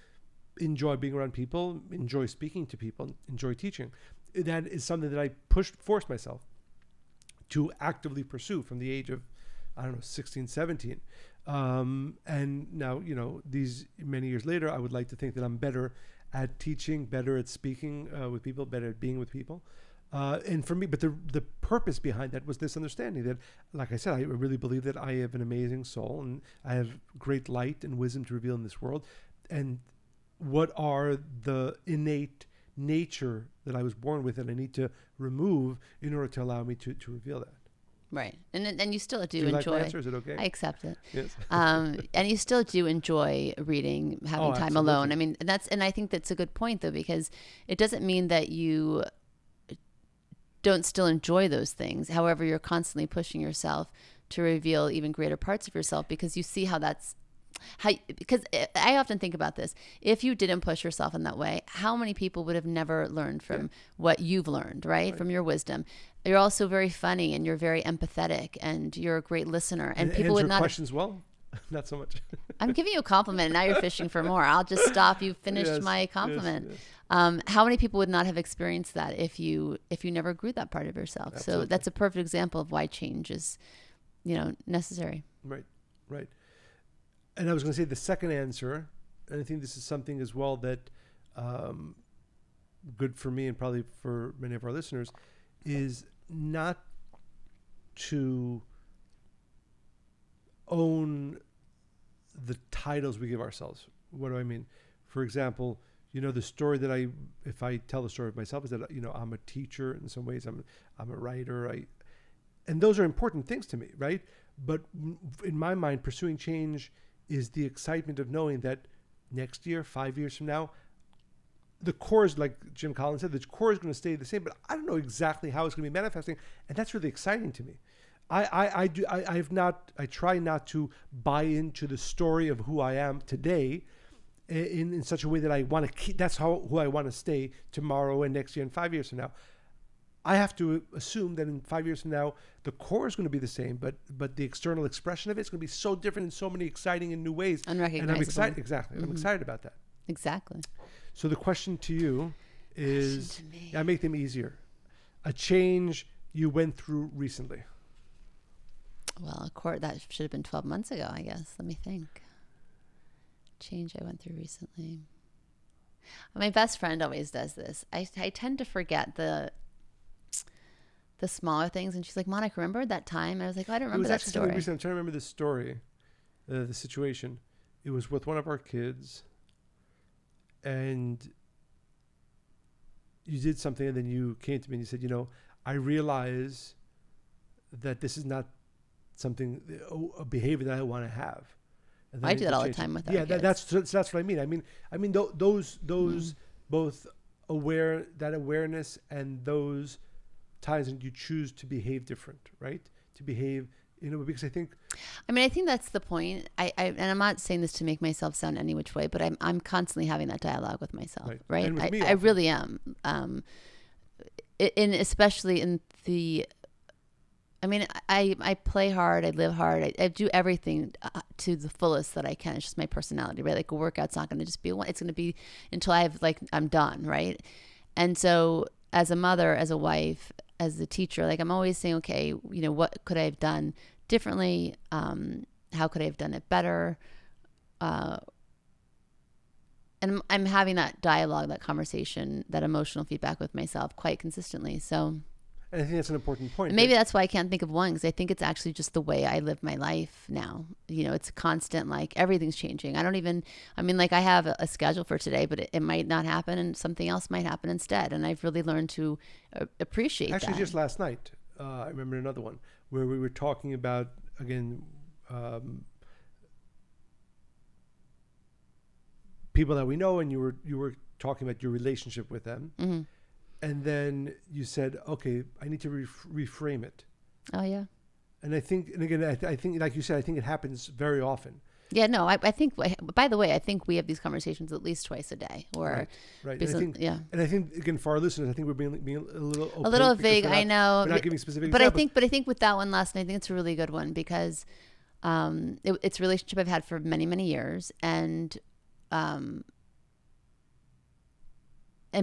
Speaker 2: enjoy being around people, enjoy speaking to people, enjoy teaching. That is something that I forced myself to actively pursue from the age of, 16, 17. And now, these many years later, I would like to think that I'm better at teaching, better at speaking with people, better at being with people. And for me, but the purpose behind that was this understanding that, like I said, I really believe that I have an amazing soul and I have great light and wisdom to reveal in this world. And what are the innate nature that I was born with that I need to remove in order to allow me to reveal that.
Speaker 1: Right. And you still do
Speaker 2: you
Speaker 1: enjoy.
Speaker 2: Like my answer? Is it okay?
Speaker 1: I accept it.
Speaker 2: Yes.
Speaker 1: And you still do enjoy reading, having time alone. I mean, and I think that's a good point though, because it doesn't mean that you don't still enjoy those things. However, you're constantly pushing yourself to reveal even greater parts of yourself because you see how that's because I often think about this. If you didn't push yourself in that way, how many people would have never learned from what you've learned, right? From your wisdom. You're also very funny and you're very empathetic and you're a great listener. And people would not
Speaker 2: questions well. Not so much.
Speaker 1: I'm giving you a compliment and now you're fishing for more. I'll just stop. You finished my compliment. Yes. How many people would not have experienced that if you never grew that part of yourself? Absolutely. So that's a perfect example of why change is, necessary.
Speaker 2: Right. And I was going to say the second answer, and I think this is something as well that good for me and probably for many of our listeners, is not to own the titles we give ourselves. What do I mean? For example, the story that if I tell the story of myself is that, I'm a teacher in some ways, I'm a writer, and those are important things to me, right? But in my mind, pursuing change is the excitement of knowing that next year, 5 years from now, the core is, like Jim Collins said, the core is going to stay the same, but I don't know exactly how it's going to be manifesting. And that's really exciting to me. I try not to buy into the story of who I am today in such a way that I want to keep, that's who I want to stay tomorrow and next year and 5 years from now. I have to assume that in 5 years from now, the core is going to be the same, but the external expression of it is going to be so different in so many exciting and new ways.
Speaker 1: Unrecognizable.
Speaker 2: And I'm excited. Exactly. Mm-hmm. I'm excited about that.
Speaker 1: Exactly.
Speaker 2: So the question to you is, I make them easier. A change you went through recently.
Speaker 1: Well, that should have been 12 months ago, I guess. Let me think. Change I went through recently. My best friend always does this. I tend to forget the smaller things, and she's like, Monica, remember that time? I was like, I don't remember that story.
Speaker 2: I'm trying to remember the story, the situation. It was with one of our kids, and you did something, and then you came to me and you said, I realize that this is not a behavior that I want to have. And
Speaker 1: I do that all the time with our kids.
Speaker 2: That's what I mean. I mean those both awareness and those times when you choose to behave different, right? To behave, because I think
Speaker 1: that's the point. And I'm not saying this to make myself sound any which way, but I'm constantly having that dialogue with myself, right?
Speaker 2: And with me
Speaker 1: I really am. Especially in the, I play hard, I live hard, I do everything to the fullest that I can. It's just my personality, right? Like a workout's not going to just be one, it's going to be until I'm done, right? And so as a mother, as a wife, as a teacher, I'm always saying, okay, what could I have done differently? How could I have done it better? And I'm having that dialogue, that conversation, that emotional feedback with myself quite consistently. So,
Speaker 2: and I think that's an important point.
Speaker 1: Maybe that's why I can't think of one, because I think it's actually just the way I live my life now. It's constant, everything's changing. I have a schedule for today, but it might not happen and something else might happen instead. And I've really learned to appreciate that.
Speaker 2: Actually, just last night, I remember another one where we were talking about, again, people that we know, and you were talking about your relationship with them. Mm-hmm. And then you said, okay, I need to reframe it.
Speaker 1: Oh, yeah.
Speaker 2: And I think, like you said, I think it happens very often.
Speaker 1: Yeah, no, I think, by the way, I think we have these conversations at least twice a day.
Speaker 2: Right.
Speaker 1: And
Speaker 2: I think, again, for our listeners, I think we're being a little opaque,
Speaker 1: a little vague. I know.
Speaker 2: We're not giving specific
Speaker 1: examples. But I think with that one last night, I think it's a really good one because it's a relationship I've had for many, many years. And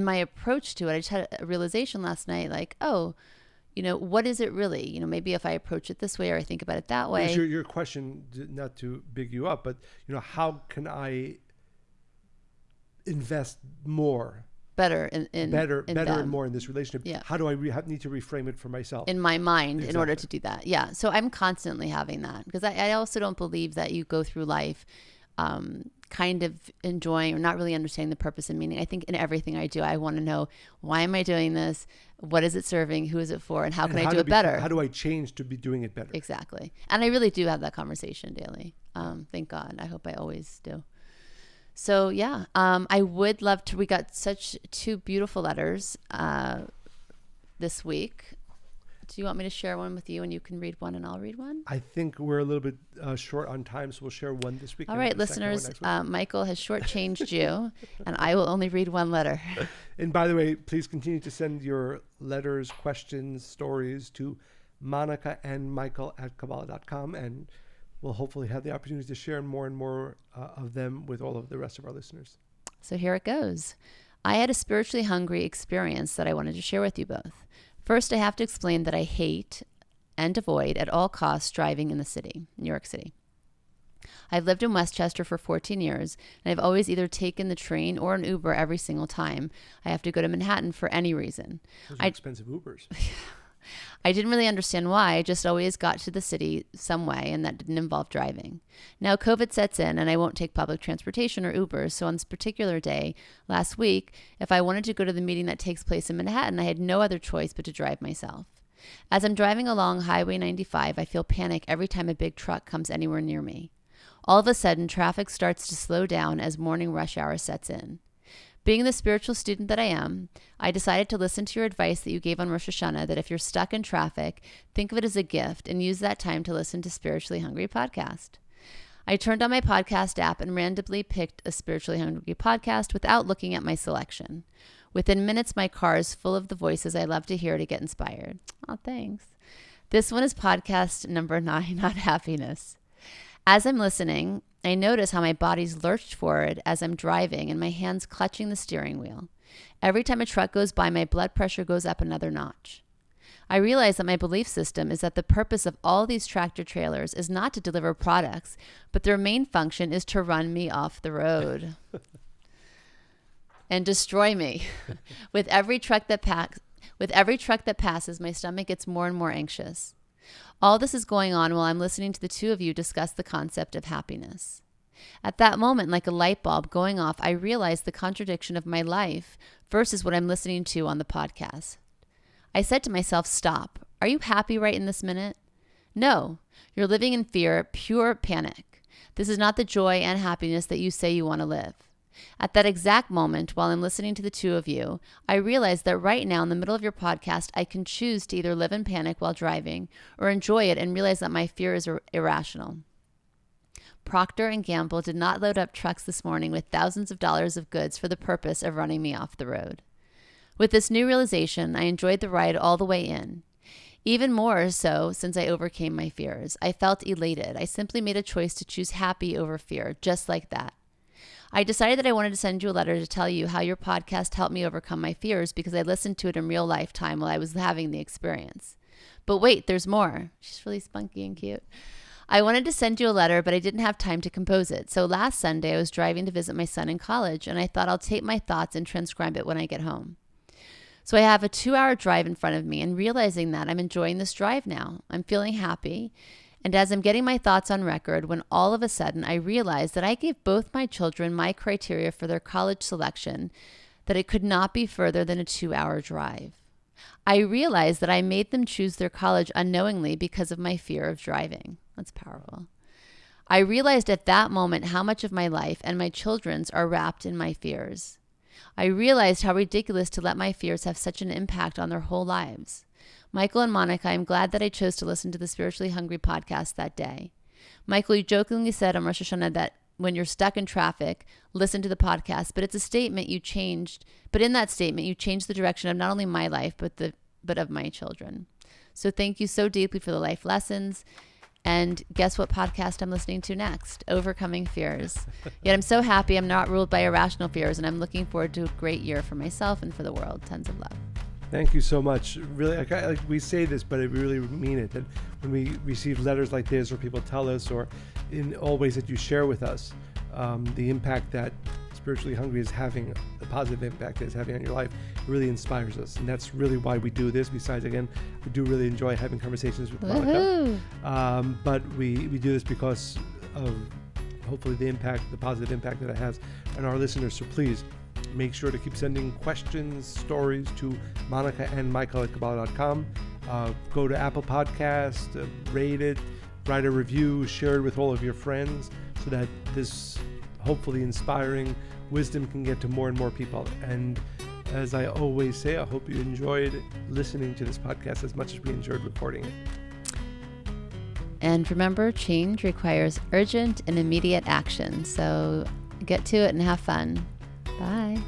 Speaker 1: my approach to it, I just had a realization last night, what is it really? Maybe if I approach it this way or I think about it that way.
Speaker 2: Yes, your question, not to big you up, but how can I invest more,
Speaker 1: better and
Speaker 2: more in this relationship?
Speaker 1: Yeah.
Speaker 2: How do I need to reframe it for myself
Speaker 1: in my mind in order to do that? Yeah. So I'm constantly having that because I also don't believe that you go through life kind of enjoying or not really understanding the purpose and meaning. I think in everything I do, I want to know, why am I doing this? What is it serving? Who is it for? And how can I do it better?
Speaker 2: How do I change to be doing it better?
Speaker 1: Exactly. And I really do have that conversation daily. Thank God. I hope I always do. So yeah, I would love to, we got such two beautiful letters this week. Do you want me to share one with you and you can read one and I'll read one?
Speaker 2: I think we're a little bit short on time, so we'll share one this week.
Speaker 1: All right, listeners, Michael has shortchanged you, and I will only read one letter.
Speaker 2: And by the way, please continue to send your letters, questions, stories to Monica and Michael at Kabbalah.com, and we'll hopefully have the opportunity to share more and more of them with all of the rest of our listeners.
Speaker 1: So here it goes. I had a spiritually hungry experience that I wanted to share with you both. First, I have to explain that I hate and avoid at all costs driving in the city, New York City. I've lived in Westchester for 14 years, and I've always either taken the train or an Uber every single time I have to go to Manhattan for any reason.
Speaker 2: Those are expensive Ubers.
Speaker 1: I didn't really understand why. I just always got to the city some way, and that didn't involve driving. Now COVID sets in, and I won't take public transportation or Ubers. So on this particular day, last week, if I wanted to go to the meeting that takes place in Manhattan, I had no other choice but to drive myself. As I'm driving along Highway 95, I feel panic every time a big truck comes anywhere near me. All of a sudden, traffic starts to slow down as morning rush hour sets in. Being the spiritual student that I am, I decided to listen to your advice that you gave on Rosh Hashanah that if you're stuck in traffic, think of it as a gift and use that time to listen to Spiritually Hungry podcast. I turned on my podcast app and randomly picked a Spiritually Hungry podcast without looking at my selection. Within minutes, my car is full of the voices I love to hear to get inspired. Oh, thanks. This one is podcast number 9 on happiness. As I'm listening, I notice how my body's lurched forward as I'm driving and my hands clutching the steering wheel. Every time a truck goes by, my blood pressure goes up another notch. I realize that my belief system is that the purpose of all these tractor trailers is not to deliver products, but their main function is to run me off the road and destroy me. With every truck that passes, my stomach gets more and more anxious. All this is going on while I'm listening to the two of you discuss the concept of happiness. At that moment, like a light bulb going off, I realized the contradiction of my life versus what I'm listening to on the podcast. I said to myself, stop. Are you happy right in this minute? No, you're living in fear, pure panic. This is not the joy and happiness that you say you want to live. At that exact moment, while I'm listening to the two of you, I realize that right now in the middle of your podcast, I can choose to either live in panic while driving or enjoy it and realize that my fear is irrational. Procter & Gamble did not load up trucks this morning with thousands of dollars of goods for the purpose of running me off the road. With this new realization, I enjoyed the ride all the way in. Even more so since I overcame my fears. I felt elated. I simply made a choice to choose happy over fear, just like that. I decided that I wanted to send you a letter to tell you how your podcast helped me overcome my fears because I listened to it in real lifetime while I was having the experience. But wait, there's more. She's really spunky and cute. I wanted to send you a letter, but I didn't have time to compose it. So last Sunday, I was driving to visit my son in college, and I thought I'll take my thoughts and transcribe it when I get home. So I have a 2-hour drive in front of me, and realizing that I'm enjoying this drive now. I'm feeling happy. And as I'm getting my thoughts on record, when all of a sudden I realized that I gave both my children my criteria for their college selection, that it could not be further than a 2-hour drive. I realized that I made them choose their college unknowingly because of my fear of driving. That's powerful. I realized at that moment how much of my life and my children's are wrapped in my fears. I realized how ridiculous to let my fears have such an impact on their whole lives. Michael and Monica, I'm glad that I chose to listen to the Spiritually Hungry podcast that day. Michael, you jokingly said on Rosh Hashanah that when you're stuck in traffic, listen to the podcast, but it's a statement you changed. But in that statement, you changed the direction of not only my life, but of my children. So thank you so deeply for the life lessons. And guess what podcast I'm listening to next? Overcoming Fears. Yet I'm so happy I'm not ruled by irrational fears, and I'm looking forward to a great year for myself and for the world. Tons of love.
Speaker 2: Thank you so much. Really, like we say this, but I really mean it. That when we receive letters like this, or people tell us, or in all ways that you share with us, the impact that Spiritually Hungry is having, the positive impact that it's having on your life, really inspires us. And that's really why we do this. Besides, again, we do really enjoy having conversations with Monica. But we do this because of hopefully the positive impact that it has on our listeners. So please, make sure to keep sending questions, stories to Monica and Michael at Kabbalah.com. Go to Apple Podcast, rate it, write a review, share it with all of your friends so that this hopefully inspiring wisdom can get to more and more people. And as I always say, I hope you enjoyed listening to this podcast as much as we enjoyed recording it.
Speaker 1: And remember, change requires urgent and immediate action. So get to it and have fun. Bye.